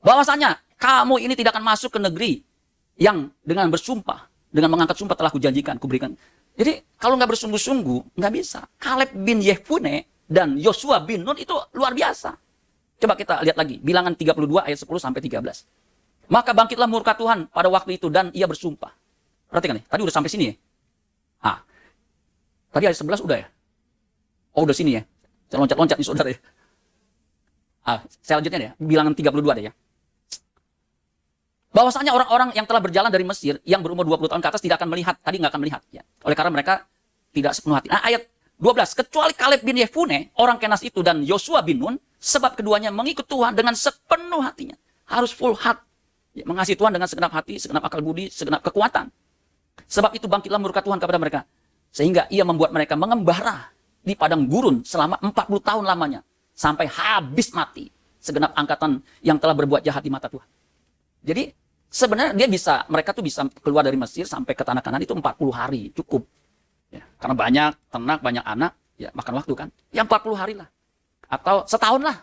Bahwasanya kamu ini tidak akan masuk ke negeri yang dengan bersumpah, dengan mengangkat sumpah telah kujanjikan, kuberikan. Jadi kalau nggak bersungguh-sungguh nggak bisa. Kaleb bin Yefune dan Yosua bin Nun itu luar biasa. Coba kita lihat lagi, Bilangan 32 ayat 10 sampai 13. Maka bangkitlah murka Tuhan pada waktu itu dan ia bersumpah. Perhatikan nih, tadi udah sampai sini ya. Tadi ayat 11 udah ya? Oh udah sini ya. Saya loncat-loncat nih saudara ya. Saya lanjutnya deh ya, Bilangan 32 deh ya. Bahwasanya orang-orang yang telah berjalan dari Mesir yang berumur 20 tahun ke atas tidak akan melihat, tadi nggak akan melihat ya. Oleh karena mereka tidak sepenuh hati. Ayat 12, kecuali Kaleb bin Yefune, orang Kenas itu dan Yosua bin Nun, sebab keduanya mengikut Tuhan dengan sepenuh hatinya. Harus full heart. Ya, mengasihi Tuhan dengan segenap hati, segenap akal budi, segenap kekuatan. Sebab itu bangkitlah murka Tuhan kepada mereka. Sehingga ia membuat mereka mengembara di padang gurun selama 40 tahun lamanya. Sampai habis mati segenap angkatan yang telah berbuat jahat di mata Tuhan. Jadi sebenarnya mereka tuh bisa keluar dari Mesir sampai ke tanah Kanaan itu 40 hari, cukup. Ya, karena banyak ternak, banyak anak, ya makan waktu kan. Ya 40 hari lah. Atau setahun lah.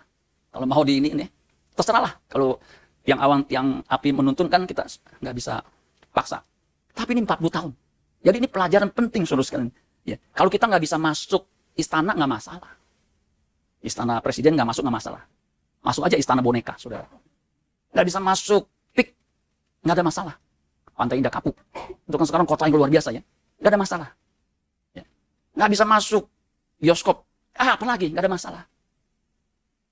Kalau mau di ini, terserah lah. Kalau yang api menuntun kan kita nggak bisa paksa. Tapi ini 40 tahun. Jadi ini pelajaran penting saudara sekalian. Ya, kalau kita nggak bisa masuk istana nggak masalah. Istana presiden nggak masuk nggak masalah. Masuk aja istana boneka, saudara. Nggak bisa masuk PIK, nggak ada masalah. Pantai Indah Kapuk. Itu kan sekarang kota yang luar biasa ya. Nggak ada masalah. Ya. Nggak bisa masuk bioskop. Apalagi nggak ada masalah.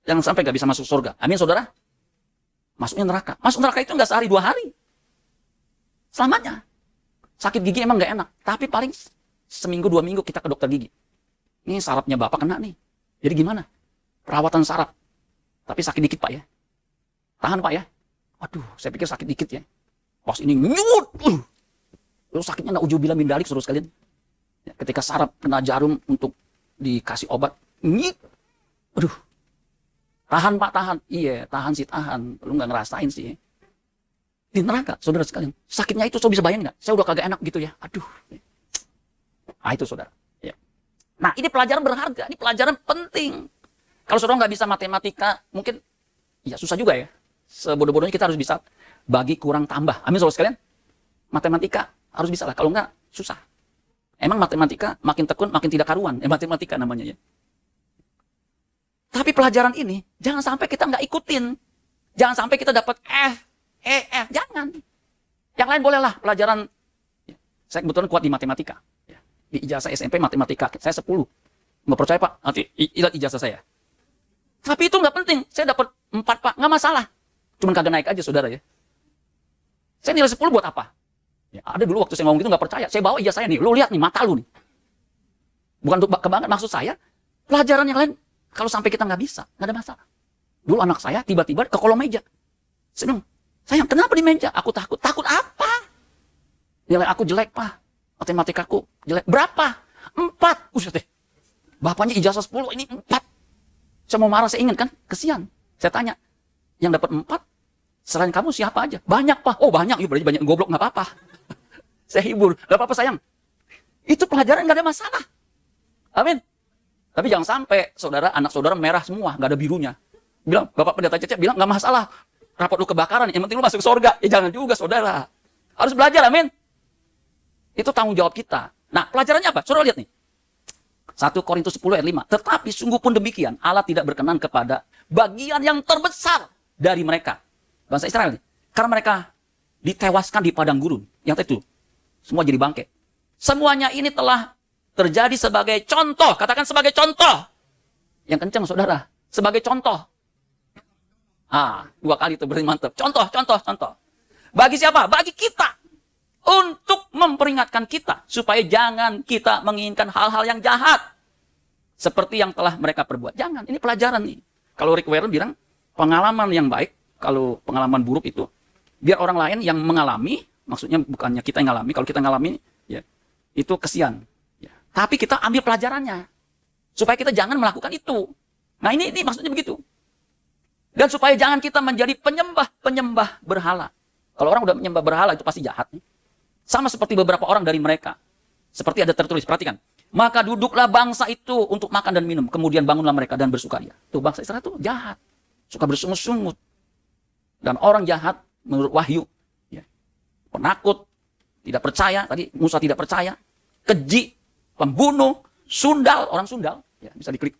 Jangan sampai nggak bisa masuk surga. Amin saudara. Masuknya neraka. Masuk neraka itu nggak sehari 2 hari. Selamanya. Sakit gigi emang nggak enak. Tapi paling seminggu 2 minggu kita ke dokter gigi. Ini sarafnya bapak kena nih. Jadi gimana? Perawatan saraf. Tapi sakit dikit pak ya. Tahan pak ya. Waduh, saya pikir sakit dikit ya. Pas ini nyut. Terus sakitnya na'udzubillah min dzalik saudara sekalian. Ya, ketika saraf kena jarum untuk dikasih obat. Nyit. Aduh. Tahan pak, tahan. Iya, tahan sih tahan. Lu nggak ngerasain sih. Di neraka, saudara sekalian. Sakitnya itu, so bisa bayangin nggak? Saya udah kagak enak gitu ya. Aduh. Itu saudara. Ya. Nah, ini pelajaran berharga. Ini pelajaran penting. Kalau saudara nggak bisa matematika, mungkin ya susah juga ya. Sebodoh-bodohnya kita harus bisa bagi kurang tambah. Amin saudara sekalian. Matematika harus bisa lah. Kalau nggak, susah. Emang matematika makin tekun, makin tidak karuan. Matematika namanya ya. Tapi pelajaran ini, jangan sampai kita nggak ikutin. Jangan sampai kita dapat F, jangan. Yang lain bolehlah pelajaran. Saya kebetulan kuat di matematika. Di ijazah SMP matematika, saya 10. Nggak percaya Pak, nanti lihat ijazah saya. Tapi itu nggak penting. Saya dapat 4 Pak, nggak masalah. Cuman kagak naik aja saudara ya. Saya nilai 10 buat apa? Ya, ada dulu waktu saya ngomong gitu nggak percaya. Saya bawa ijazah saya nih, lu lihat nih mata lu nih. Bukan untuk kebanggaan, maksud saya pelajaran yang lain kalau sampai kita nggak bisa, nggak ada masalah. Dulu anak saya tiba-tiba ke kolong meja. Saya bilang, sayang kenapa di meja? Aku takut. Takut apa? Nilai aku jelek Pak. Matematikaku jelek. Berapa? 4. Uset deh. Bapaknya ijazah 10, ini 4. Saya mau marah, saya ingat kan? Kesian. Saya tanya, yang dapat 4, selain kamu siapa aja? Banyak Pak. Oh banyak, ya berarti banyak goblok, nggak apa-apa. Saya hibur, nggak apa-apa sayang. Itu pelajaran nggak ada masalah. Amin. Tapi jangan sampai saudara, anak saudara merah semua, nggak ada birunya. Bilang, Bapak Pendeta Cecep bilang nggak masalah. Rapot lu kebakaran, yang penting lu masuk surga. Ya jangan juga saudara. Harus belajar, amin. Itu tanggung jawab kita. Nah, pelajarannya apa? Saudara lihat nih. 1 Korintus 10 ayat 5. Tetapi sungguh pun demikian, Allah tidak berkenan kepada bagian yang terbesar dari mereka. Bangsa Israel nih. Karena mereka ditewaskan di padang gurun. Yang itu. Semua jadi bangkai. Semuanya ini telah terjadi sebagai contoh. Katakan sebagai contoh. Yang kencang saudara. Sebagai contoh. 2 kali itu berarti mantap. Contoh. Bagi siapa? Bagi kita. Untuk memperingatkan kita. Supaya jangan kita menginginkan hal-hal yang jahat. Seperti yang telah mereka perbuat. Jangan. Ini pelajaran nih. Kalau Rick Warren bilang, pengalaman yang baik. Kalau pengalaman buruk itu. Biar orang lain yang mengalami. Maksudnya bukannya kita yang ngalami. Kalau kita ngalami, ya, itu kesian. Ya. Tapi kita ambil pelajarannya. Supaya kita jangan melakukan itu. Nah ini maksudnya begitu. Dan supaya jangan kita menjadi penyembah berhala. Kalau orang udah menyembah berhala itu pasti jahat. Sama seperti beberapa orang dari mereka. Seperti ada tertulis, perhatikan. Maka duduklah bangsa itu untuk makan dan minum. Kemudian bangunlah mereka dan bersukaria. Tuh bangsa Israel itu jahat. Suka bersungut-sungut. Dan orang jahat menurut Wahyu. Ya, penakut. Tidak percaya. Tadi Musa tidak percaya. Keji. Pembunuh. Sundal. Orang sundal. Ya, bisa diklik.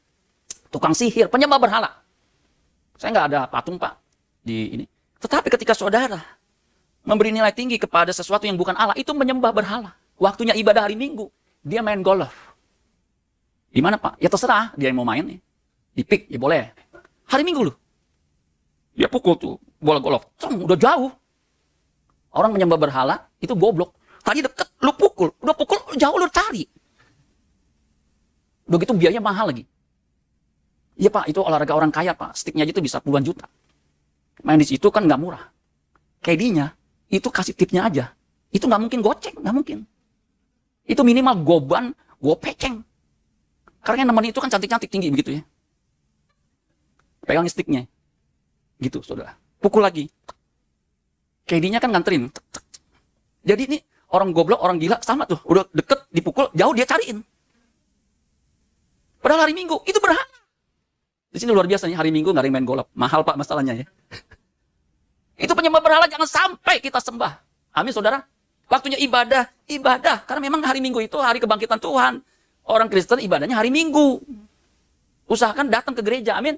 Tukang sihir. Penyembah berhala. Saya nggak ada patung Pak. Di ini. Tetapi ketika saudara memberi nilai tinggi kepada sesuatu yang bukan Allah, itu menyembah berhala. Waktunya ibadah hari Minggu, dia main golf. Di mana Pak? Ya terserah, dia yang mau main nih. Di pik, ya boleh. Hari Minggu loh. Dia pukul tuh, bola golf. Udah jauh. Orang menyembah berhala, itu goblok. Tadi deket, lu pukul. Udah pukul, jauh lu cari. Begitu biayanya mahal lagi. Iya Pak, itu olahraga orang kaya Pak. Sticknya aja tuh bisa puluhan juta. Main di situ kan nggak murah. Kedinya itu kasih tipnya aja. Itu nggak mungkin goceng, nggak mungkin. Itu minimal goban, gopeceng. Karena yang nemenin itu kan cantik-cantik tinggi begitu ya. Pegang sticknya. Gitu saudara. Pukul lagi. Kedinya kan nganterin. Jadi ini orang goblok, orang gila sama tuh. Udah deket, dipukul, jauh dia cariin. Padahal hari Minggu, itu berhala. Di sini luar biasa nih, hari Minggu nggak ada yang main golf. Mahal Pak masalahnya ya. Itu penyembah berhala jangan sampai kita sembah. Amin saudara. Waktunya ibadah. Karena memang hari Minggu itu hari kebangkitan Tuhan. Orang Kristen ibadahnya hari Minggu. Usahakan datang ke gereja, amin.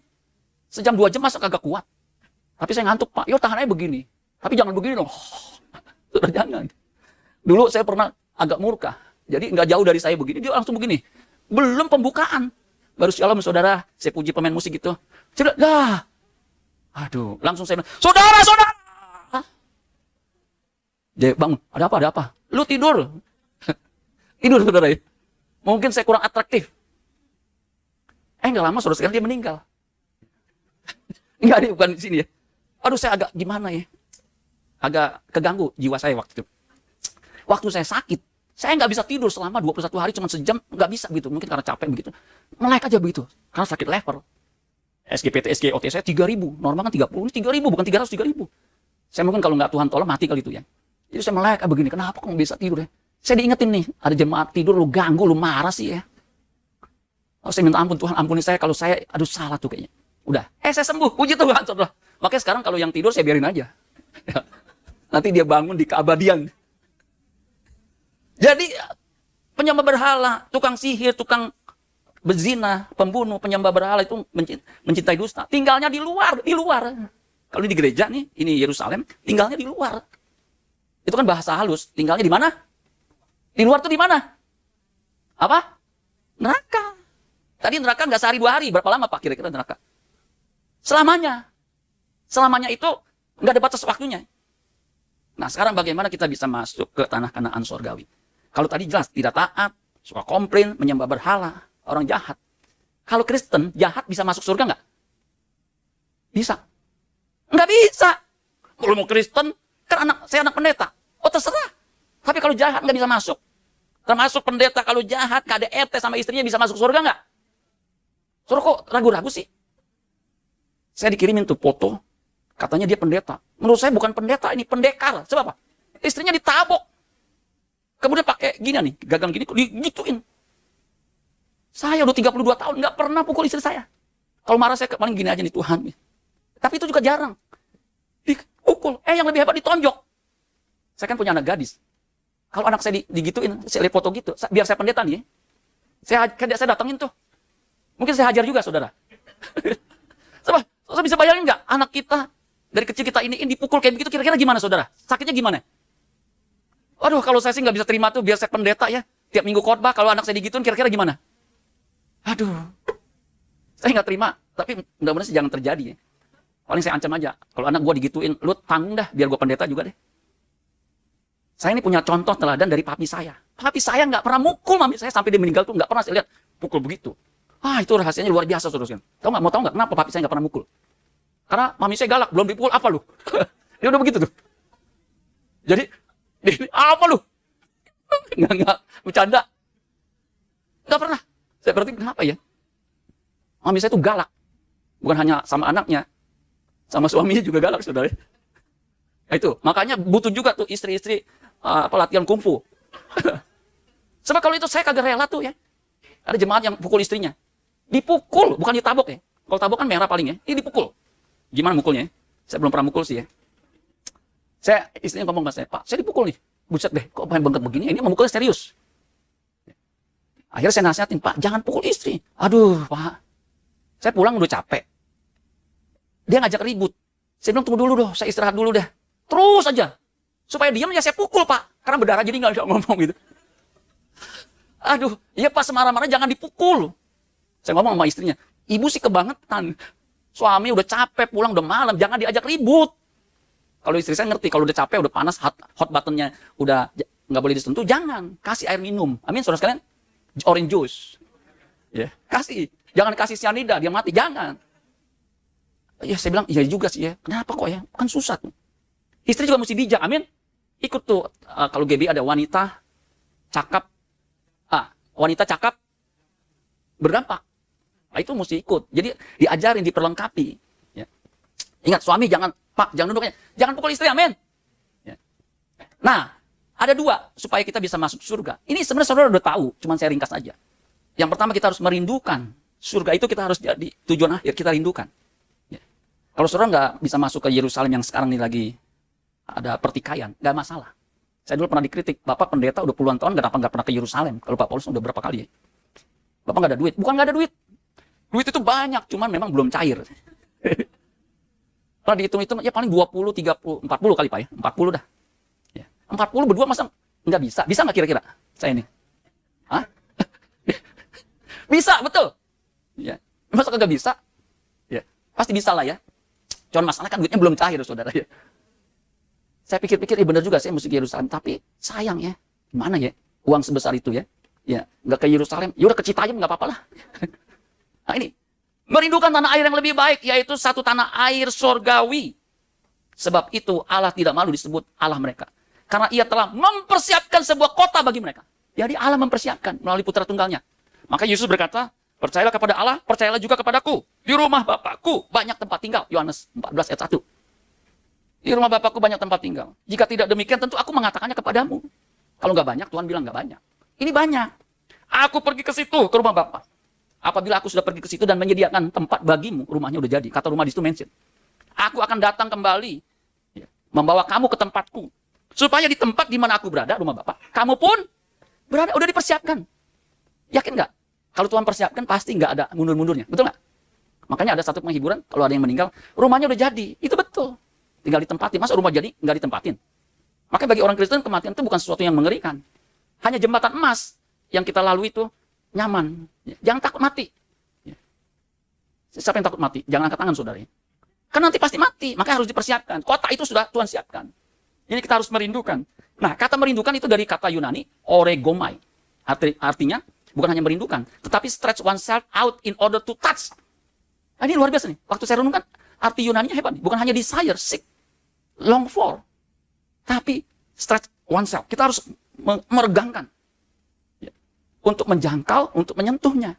Sejam 2 jam masa kagak kuat. Tapi saya ngantuk Pak, yo tahan aja begini. Tapi jangan begini loh. Sudah jangan. Dulu saya pernah agak murka. Jadi nggak jauh dari saya begini, dia langsung begini. Belum pembukaan. Baru shalom saudara, saya puji pemain musik gitu. Dah. Aduh, langsung saya bilang, saudara. Dia bangun, ada apa? Lu tidur. Tidur saudara ya. Mungkin saya kurang atraktif. Nggak lama saudara sekalian dia meninggal. Enggak, dia bukan di sini ya. Aduh, saya agak gimana ya. Agak keganggu jiwa saya waktu itu. Waktu saya sakit, saya nggak bisa tidur selama 21 hari, cuma sejam, nggak bisa gitu. Mungkin karena capek begitu. Melek aja begitu. Karena sakit lever. SGPT, SGOT saya 3.000. Normal kan 30. Ini 3.000, bukan 300, 3.000. Saya mungkin kalau nggak Tuhan tolong mati kali itu ya. Jadi saya melek begini. Kenapa kok nggak bisa tidur ya? Saya diingetin nih, ada jemaat tidur, lu ganggu, lu marah sih ya. Oh, saya minta ampun, Tuhan ampuni saya kalau saya, aduh salah tuh kayaknya. Udah, saya sembuh, puji Tuhan. Saudara. Makanya sekarang kalau yang tidur saya biarin aja. Nanti dia bangun di keabadian. Jadi penyembah berhala, tukang sihir, tukang berzina, pembunuh, penyembah berhala itu mencintai dusta. Tinggalnya di luar. Kalau di gereja nih, ini Yerusalem, tinggalnya di luar. Itu kan bahasa halus. Tinggalnya di mana? Di luar tuh di mana? Apa? Neraka. Tadi neraka nggak sehari 2 hari. Berapa lama Pak kira-kira neraka? Selamanya. Selamanya itu nggak ada batas waktunya. Nah sekarang bagaimana kita bisa masuk ke tanah Kanaan surgawi? Kalau tadi jelas tidak taat, suka komplain, menyembah berhala, orang jahat. Kalau Kristen jahat bisa masuk surga nggak? Bisa. Nggak bisa. Kalau mau Kristen, kan saya anak pendeta. Oh terserah. Tapi kalau jahat nggak bisa masuk. Termasuk pendeta kalau jahat, KDRT sama istrinya bisa masuk surga nggak? Surga kok ragu-ragu sih? Saya dikirimin tuh foto, katanya dia pendeta. Menurut saya bukan pendeta, ini pendekar. Sebab apa? Istrinya ditabok. Kemudian pakai gini nih, gagang gini, digituin. Saya udah 32 tahun, nggak pernah pukul istri saya. Kalau marah saya paling gini aja nih, Tuhan. Tapi itu juga jarang. Dipukul. Yang lebih hebat ditonjok. Saya kan punya anak gadis. Kalau anak saya digituin, saya lihat foto gitu, biar saya pendeta nih. Saya datangin tuh. Mungkin saya hajar juga, saudara. Saudara bisa bayangin nggak? Anak kita, dari kecil kita ini dipukul kayak begitu, kira-kira gimana, saudara? Sakitnya gimana? Aduh, kalau saya sih nggak bisa terima tuh, biar saya pendeta ya. Tiap minggu khotbah, kalau anak saya digituin, kira-kira gimana? Aduh, saya nggak terima. Tapi mudah-mudahan sih jangan terjadi ya. Paling saya ancam aja. Kalau anak gue digituin, lu tanggung dah, biar gue pendeta juga deh. Saya ini punya contoh teladan dari papi saya. Papi saya nggak pernah mukul mami saya sampai dia meninggal tuh nggak pernah saya lihat pukul begitu. Itu rahasianya luar biasa, saudara. Mau tahu nggak kenapa papi saya nggak pernah mukul? Karena mami saya galak, belum dipukul apa lu? Dia udah begitu tuh. Jadi, apa lu? Nggak, bercanda. Nggak pernah. Saya berarti kenapa ya? Mami saya tuh galak. Bukan hanya sama anaknya, sama suaminya juga galak, saudara. Itu, makanya butuh juga tuh istri-istri pelatihan kungfu. Sebab kalau itu saya kagak rela tuh ya. Ada jemaat yang pukul istrinya. Dipukul, bukan ditabok ya. Kalau tabok kan merah paling ya. Ini dipukul. Gimana mukulnya ya? Saya belum pernah mukul sih ya. Saya, istrinya ngomong ke saya, Pak, saya dipukul nih. Buset deh, kok main bengket begini? Ini memukulnya serius. Akhirnya saya nasihatin, Pak, jangan pukul istri. Aduh, Pak. Saya pulang udah capek. Dia ngajak ribut. Saya bilang, tunggu dulu dong, saya istirahat dulu dah. Terus aja. Supaya diam ya saya pukul, Pak. Karena berdarah jadi nggak bisa ngomong gitu. Aduh, iya pas marah-marah jangan dipukul. Saya ngomong sama istrinya, ibu sih kebangetan. Suami udah capek, pulang udah malam, jangan diajak ribut. Kalau istri saya ngerti, kalau udah capek, udah panas, hot buttonnya udah nggak boleh disentuh, jangan. Kasih air minum. Amin, saudara sekalian. Orange juice. Ya, kasih. Jangan kasih cyanida, dia mati. Jangan. Ya, saya bilang, iya juga sih ya. Kenapa kok ya? Kan susah tuh. Istri juga mesti bijak, amin. Ikut tuh, kalau GB ada wanita cakap, berdampak. Nah, itu mesti ikut. Jadi diajarin, diperlengkapi. Ya. Ingat, suami jangan, Pak, jangan duduknya. Jangan pukul istri, amin. Ya. Nah, ada 2 supaya kita bisa masuk surga. Ini sebenarnya saudara udah tahu, cuman saya ringkas aja. Yang pertama kita harus merindukan. Surga itu kita harus jadi tujuan akhir, kita rindukan. Ya. Kalau saudara nggak bisa masuk ke Yerusalem yang sekarang ini lagi ada pertikaian, nggak masalah. Saya dulu pernah dikritik, Bapak pendeta udah puluhan tahun nggak pernah ke Yerusalem. Kalau Pak Paulus udah berapa kali ya? Bapak nggak ada duit. Bukan nggak ada duit. Duit itu banyak, cuman memang belum cair. Kalau dihitung-hitung, ya paling 20, 30, 40 kali Pak ya. 40 dah. Ya. 40 berdua masa nggak bisa? Bisa nggak kira-kira saya ini? Hah? Bisa, betul. Ya. Masa nggak bisa? Ya. Pasti bisa lah ya. Cuman masalah kan duitnya belum cair, saudara ya. Saya pikir-pikir, benar juga saya mesti ke Yerusalem. Tapi sayang ya, gimana ya uang sebesar itu ya? Ya, nggak ke Yerusalem, ya udah ke Citayam nggak apa-apa lah. Nah ini, merindukan tanah air yang lebih baik, yaitu satu tanah air surgawi. Sebab itu Allah tidak malu disebut Allah mereka. Karena ia telah mempersiapkan sebuah kota bagi mereka. Jadi Allah mempersiapkan melalui putra tunggalnya. Maka Yesus berkata, percayalah kepada Allah, percayalah juga kepadaku. Di rumah Bapakku banyak tempat tinggal. Yohanes 14 ayat 1. Di rumah Bapakku banyak tempat tinggal. Jika tidak demikian, tentu aku mengatakannya kepadamu. Kalau nggak banyak, Tuhan bilang nggak banyak. Ini banyak. Aku pergi ke situ, ke rumah Bapak. Apabila aku sudah pergi ke situ dan menyediakan tempat bagimu, rumahnya udah jadi. Kata rumah di situ mention. Aku akan datang kembali, membawa kamu ke tempatku. Supaya di tempat di mana aku berada, rumah Bapak, kamu pun berada, udah dipersiapkan. Yakin nggak? Kalau Tuhan persiapkan, pasti nggak ada mundur-mundurnya. Betul nggak? Makanya ada satu penghiburan, kalau ada yang meninggal, rumahnya udah jadi. Itu betul. Tinggal ditempatin. Masa rumah jadi nggak ditempatin? Makanya bagi orang Kristen, kematian itu bukan sesuatu yang mengerikan. Hanya jembatan emas yang kita lalui itu nyaman. Jangan takut mati. Siapa yang takut mati? Jangan angkat tangan, saudara. Karena nanti pasti mati, makanya harus dipersiapkan. Kota itu sudah Tuhan siapkan. Ini kita harus merindukan. Nah, kata merindukan itu dari kata Yunani, oregomai. Artinya, bukan hanya merindukan, tetapi stretch oneself out in order to touch. Nah, ini luar biasa nih. Waktu saya renungkan, arti Yunaninya hebat nih. Bukan hanya desire, seek, long for. Tapi stretch oneself. Kita harus meregangkan. Ya. Untuk menjangkau, untuk menyentuhnya.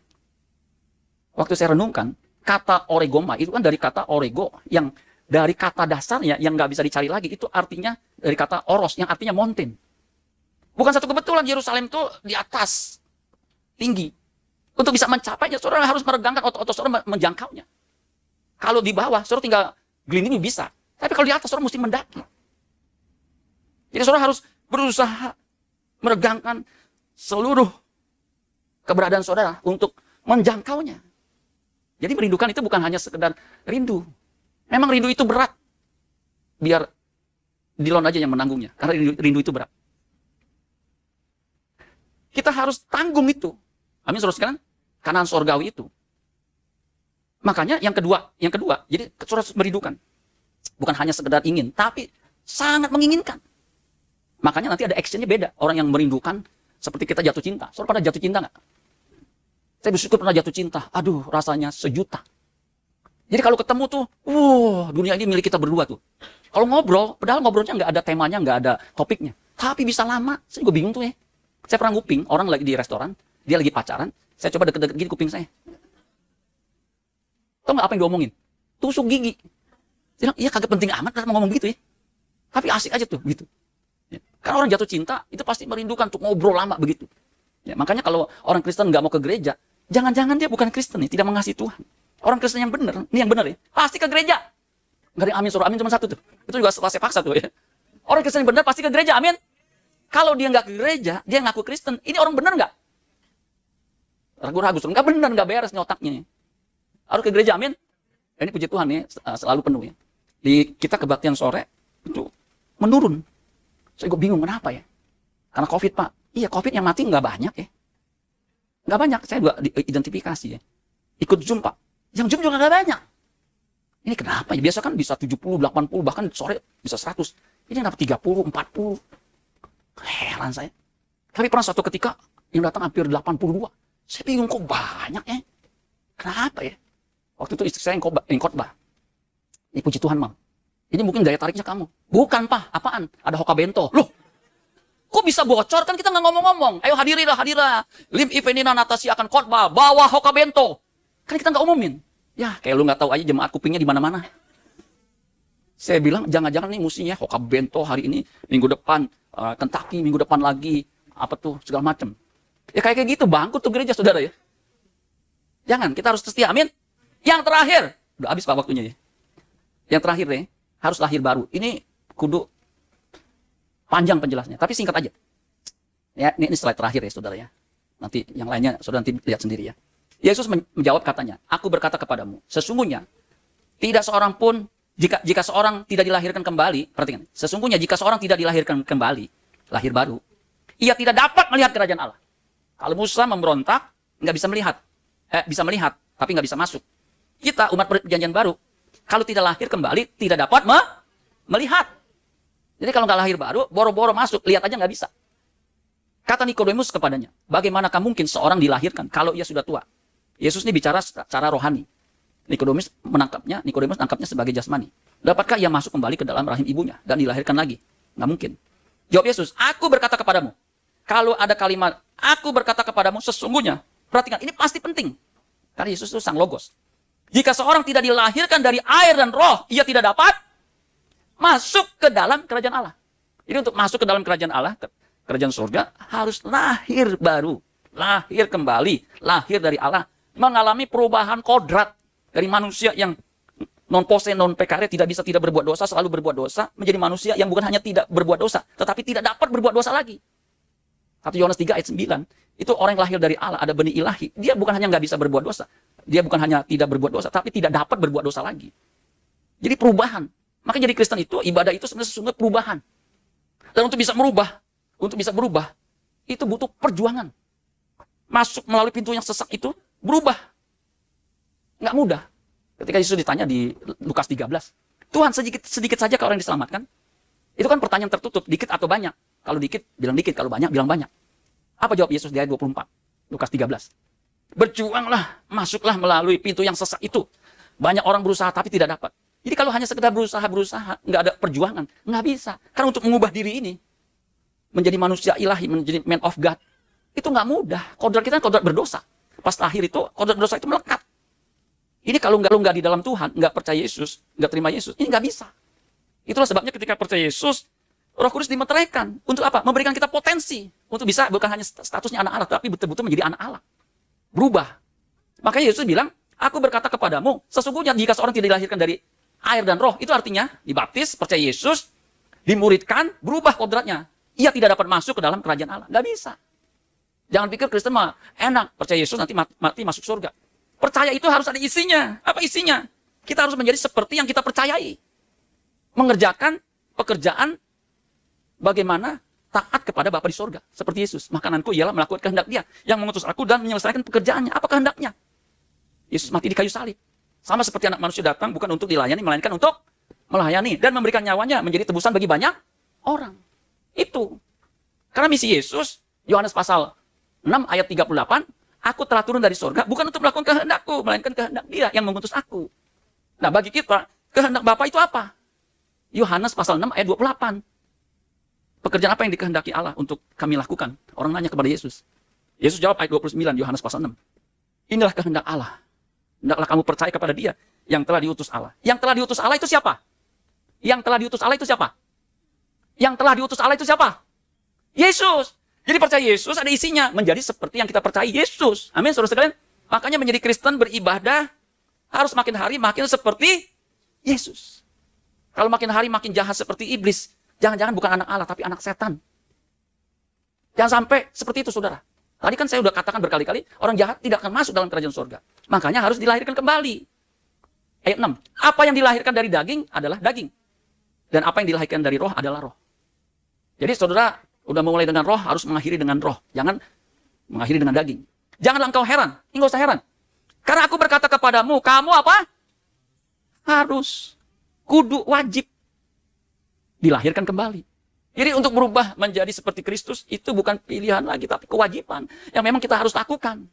Waktu saya renungkan, kata oregoma itu kan dari kata orego, yang dari kata dasarnya yang nggak bisa dicari lagi, itu artinya dari kata oros, yang artinya mountain. Bukan satu kebetulan Yerusalem itu di atas, tinggi. Untuk bisa mencapainya, saudara harus meregangkan otot-otot saudara menjangkaunya. Kalau di bawah, saudara tinggal gelinding bisa. Tapi kalau di atas, saudara mesti mendaki. Jadi saudara harus berusaha meregangkan seluruh keberadaan saudara untuk menjangkaunya. Jadi merindukan itu bukan hanya sekedar rindu. Memang rindu itu berat. Biar Dillon aja yang menanggungnya. Karena rindu itu berat. Kita harus tanggung itu. Amin, saudara sekalian. Kanaan sorgawi itu. Makanya yang kedua, jadi saudara harus merindukan. Bukan hanya sekedar ingin, tapi sangat menginginkan. Makanya nanti ada actionnya beda. Orang yang merindukan, seperti kita jatuh cinta. Saudara pernah jatuh cinta nggak? Saya bersyukur pernah jatuh cinta. Aduh, rasanya sejuta. Jadi kalau ketemu tuh, dunia ini milik kita berdua tuh. Kalau ngobrol, padahal ngobrolnya nggak ada temanya, nggak ada topiknya. Tapi bisa lama. Saya juga bingung tuh ya. Saya pernah nguping, orang lagi di restoran, dia lagi pacaran, saya coba deket-deket gini kuping saya. Tahu nggak apa yang diomongin? Tusuk gigi. Saya bilang, iya kagak penting amat kan ngomong gitu ya. Tapi asik aja tuh, gitu. Ya. Karena orang jatuh cinta, itu pasti merindukan untuk ngobrol lama begitu. Ya, makanya kalau orang Kristen nggak mau ke gereja, jangan-jangan dia bukan Kristen nih, tidak mengasihi Tuhan. Orang Kristen yang benar, ini yang benar ya, pasti ke gereja. Nggak ada yang amin, suruh amin cuma satu tuh. Itu juga setelah saya paksa tuh ya. Orang Kristen yang benar pasti ke gereja, amin. Kalau dia nggak ke gereja, dia ngaku Kristen, ini orang benar nggak? Ragu-ragu, nggak benar, nggak beres nih otaknya. Harus ke gereja, amin. Ini puji Tuhan ya, selalu penuh ya. Di kita kebaktian sore, itu menurun. Saya gue bingung, kenapa ya? Karena COVID, Pak. Iya, COVID yang mati nggak banyak ya. Nggak banyak, saya juga identifikasi ya. Ikut Zoom, Pak. Yang Zoom juga nggak banyak. Ini kenapa ya? Biasa kan bisa 70, 80, bahkan sore bisa 100. Ini kenapa 30, 40? Heran saya. Tapi pernah suatu ketika yang datang hampir 82. Saya bingung kok banyak ya. Kenapa ya? Waktu itu istri saya yang khotbah. Ini puji Tuhan, Mam. Ini mungkin daya tariknya kamu. Bukan, Pak. Apaan? Ada hoka bento. Loh, kok bisa bocor? Kan kita nggak ngomong-ngomong. Ayo hadirilah. Lim Ivenina Natasi akan khotbah. Bawa hoka bento. Kan kita nggak umumin. Ya, kayak lu nggak tahu aja jemaat kupingnya di mana-mana. Saya bilang, jangan-jangan nih musinya hoka bento hari ini, minggu depan, Kentucky, minggu depan lagi, apa tuh, segala macam. Ya kayak gitu, bangkrut tuh gereja, saudara ya. Jangan, kita harus setia, amin. Yang terakhir, udah habis Pak waktunya ya. Yang terakhir ya, harus lahir baru. Ini kudu panjang penjelasnya, tapi singkat aja. Ya, ini slide terakhir ya, saudara ya. Nanti yang lainnya, saudara nanti lihat sendiri ya. Yesus menjawab katanya, aku berkata kepadamu, sesungguhnya tidak seorang pun, jika seorang tidak dilahirkan kembali, perhatikan, sesungguhnya jika seorang tidak dilahirkan kembali, lahir baru, ia tidak dapat melihat kerajaan Allah. Kalau Musa memberontak, nggak bisa melihat. Bisa melihat, tapi nggak bisa masuk. Kita, umat perjanjian baru, kalau tidak lahir kembali, tidak dapat melihat. Jadi kalau nggak lahir baru, boro-boro masuk, lihat aja nggak bisa. Kata Nikodemus kepadanya, bagaimanakah mungkin seorang dilahirkan kalau ia sudah tua? Yesus ini bicara secara rohani. Nikodemus menangkapnya sebagai jasmani. Dapatkah ia masuk kembali ke dalam rahim ibunya dan dilahirkan lagi? Nggak mungkin. Jawab Yesus, aku berkata kepadamu. Kalau ada kalimat, aku berkata kepadamu, sesungguhnya. Perhatikan, ini pasti penting. Karena Yesus itu sang logos. Jika seorang tidak dilahirkan dari air dan roh, ia tidak dapat masuk ke dalam kerajaan Allah. Jadi untuk masuk ke dalam kerajaan Allah, kerajaan surga, harus lahir baru. Lahir kembali, lahir dari Allah. Mengalami perubahan kodrat dari manusia yang non pose, non pekare, tidak bisa tidak berbuat dosa, selalu berbuat dosa, menjadi manusia yang bukan hanya tidak berbuat dosa, tetapi tidak dapat berbuat dosa lagi. 1 Yohanes 3 ayat 9, itu orang yang lahir dari Allah, ada benih ilahi. Dia bukan hanya nggak bisa berbuat dosa, dia bukan hanya tidak berbuat dosa, tapi tidak dapat berbuat dosa lagi. Jadi perubahan. Maka jadi Kristen itu, ibadah itu sebenarnya sesungguhnya perubahan. Dan untuk bisa berubah, itu butuh perjuangan. Masuk melalui pintu yang sesak itu, berubah. Nggak mudah. Ketika Yesus ditanya di Lukas 13, Tuhan sedikit saja kalau orang diselamatkan? Itu kan pertanyaan tertutup, dikit atau banyak? Kalau dikit, bilang dikit. Kalau banyak, bilang banyak. Apa jawab Yesus di ayat 24? Lukas 13. Berjuanglah, masuklah melalui pintu yang sesak itu. Banyak orang berusaha tapi tidak dapat. Jadi kalau hanya sekedar berusaha, nggak ada perjuangan, nggak bisa. Karena untuk mengubah diri ini, menjadi manusia ilahi, menjadi man of God, itu nggak mudah. Kodrat kita kodrat berdosa. Pas lahir itu, kodrat berdosa itu melekat. Ini kalau nggak di dalam Tuhan, nggak percaya Yesus, nggak terima Yesus, ini nggak bisa. Itulah sebabnya ketika percaya Yesus, Roh Kudus dimeteraikan. Untuk apa? Memberikan kita potensi. Untuk bisa bukan hanya statusnya anak Allah, tapi betul-betul menjadi anak Allah. Berubah. Makanya Yesus bilang, aku berkata kepadamu, sesungguhnya jika seorang tidak dilahirkan dari air dan roh, itu artinya dibaptis, percaya Yesus, dimuridkan, berubah kodratnya. Ia tidak dapat masuk ke dalam kerajaan Allah. Nggak bisa. Jangan pikir Kristen mah enak, percaya Yesus nanti mati masuk surga. Percaya itu harus ada isinya. Apa isinya? Kita harus menjadi seperti yang kita percayai. Mengerjakan pekerjaan bagaimana taat kepada Bapa di surga. Seperti Yesus. Makananku ialah melakukan kehendak Dia yang mengutus aku dan menyelesaikan pekerjaannya. Apa kehendaknya? Yesus mati di kayu salib. Sama seperti anak manusia datang bukan untuk dilayani, melainkan untuk melayani. Dan memberikan nyawanya menjadi tebusan bagi banyak orang. Itu. Karena misi Yesus, Yohanes pasal 6 ayat 38, aku telah turun dari surga bukan untuk melakukan kehendakku, melainkan kehendak Dia yang mengutus aku. Nah bagi kita, kehendak Bapa itu apa? Yohanes pasal 6 ayat 28. Pekerjaan apa yang dikehendaki Allah untuk kami lakukan? Orang nanya kepada Yesus. Yesus jawab ayat 29, Yohanes pasal 6. Inilah kehendak Allah. Hendaklah kamu percaya kepada Dia yang telah diutus Allah. Yang telah diutus Allah itu siapa? Yang telah diutus Allah itu siapa? Yang telah diutus Allah itu siapa? Yesus. Jadi percaya Yesus ada isinya. Menjadi seperti yang kita percaya Yesus. Amin, saudara sekalian. Makanya menjadi Kristen beribadah harus makin hari makin seperti Yesus. Kalau makin hari makin jahat seperti iblis, jangan-jangan bukan anak Allah, tapi anak setan. Jangan sampai seperti itu, saudara. Tadi kan saya sudah katakan berkali-kali, orang jahat tidak akan masuk dalam kerajaan surga. Makanya harus dilahirkan kembali. Ayat 6. Apa yang dilahirkan dari daging adalah daging. Dan apa yang dilahirkan dari roh adalah roh. Jadi saudara, udah memulai dengan roh, harus mengakhiri dengan roh. Jangan mengakhiri dengan daging. Janganlah engkau heran. Ini nggak usah heran. Karena aku berkata kepadamu, kamu apa? Harus. Kudu, wajib. Dilahirkan kembali. Jadi untuk berubah menjadi seperti Kristus, itu bukan pilihan lagi, tapi kewajiban. Yang memang kita harus lakukan.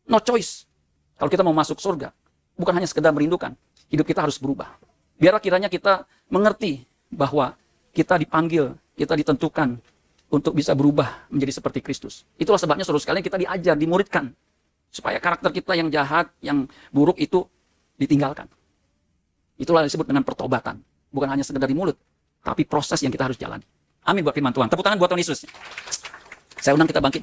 No choice. Kalau kita mau masuk surga, bukan hanya sekedar merindukan. Hidup kita harus berubah. Biarlah kiranya kita mengerti bahwa kita dipanggil, kita ditentukan untuk bisa berubah menjadi seperti Kristus. Itulah sebabnya saudara sekalian kita diajar, dimuridkan. Supaya karakter kita yang jahat, yang buruk itu ditinggalkan. Itulah disebut dengan pertobatan. Bukan hanya sekedar di mulut, tapi proses yang kita harus jalani. Amin buat firman Tuhan. Tepuk tangan buat Tuhan Yesus. Saya undang kita bangkit.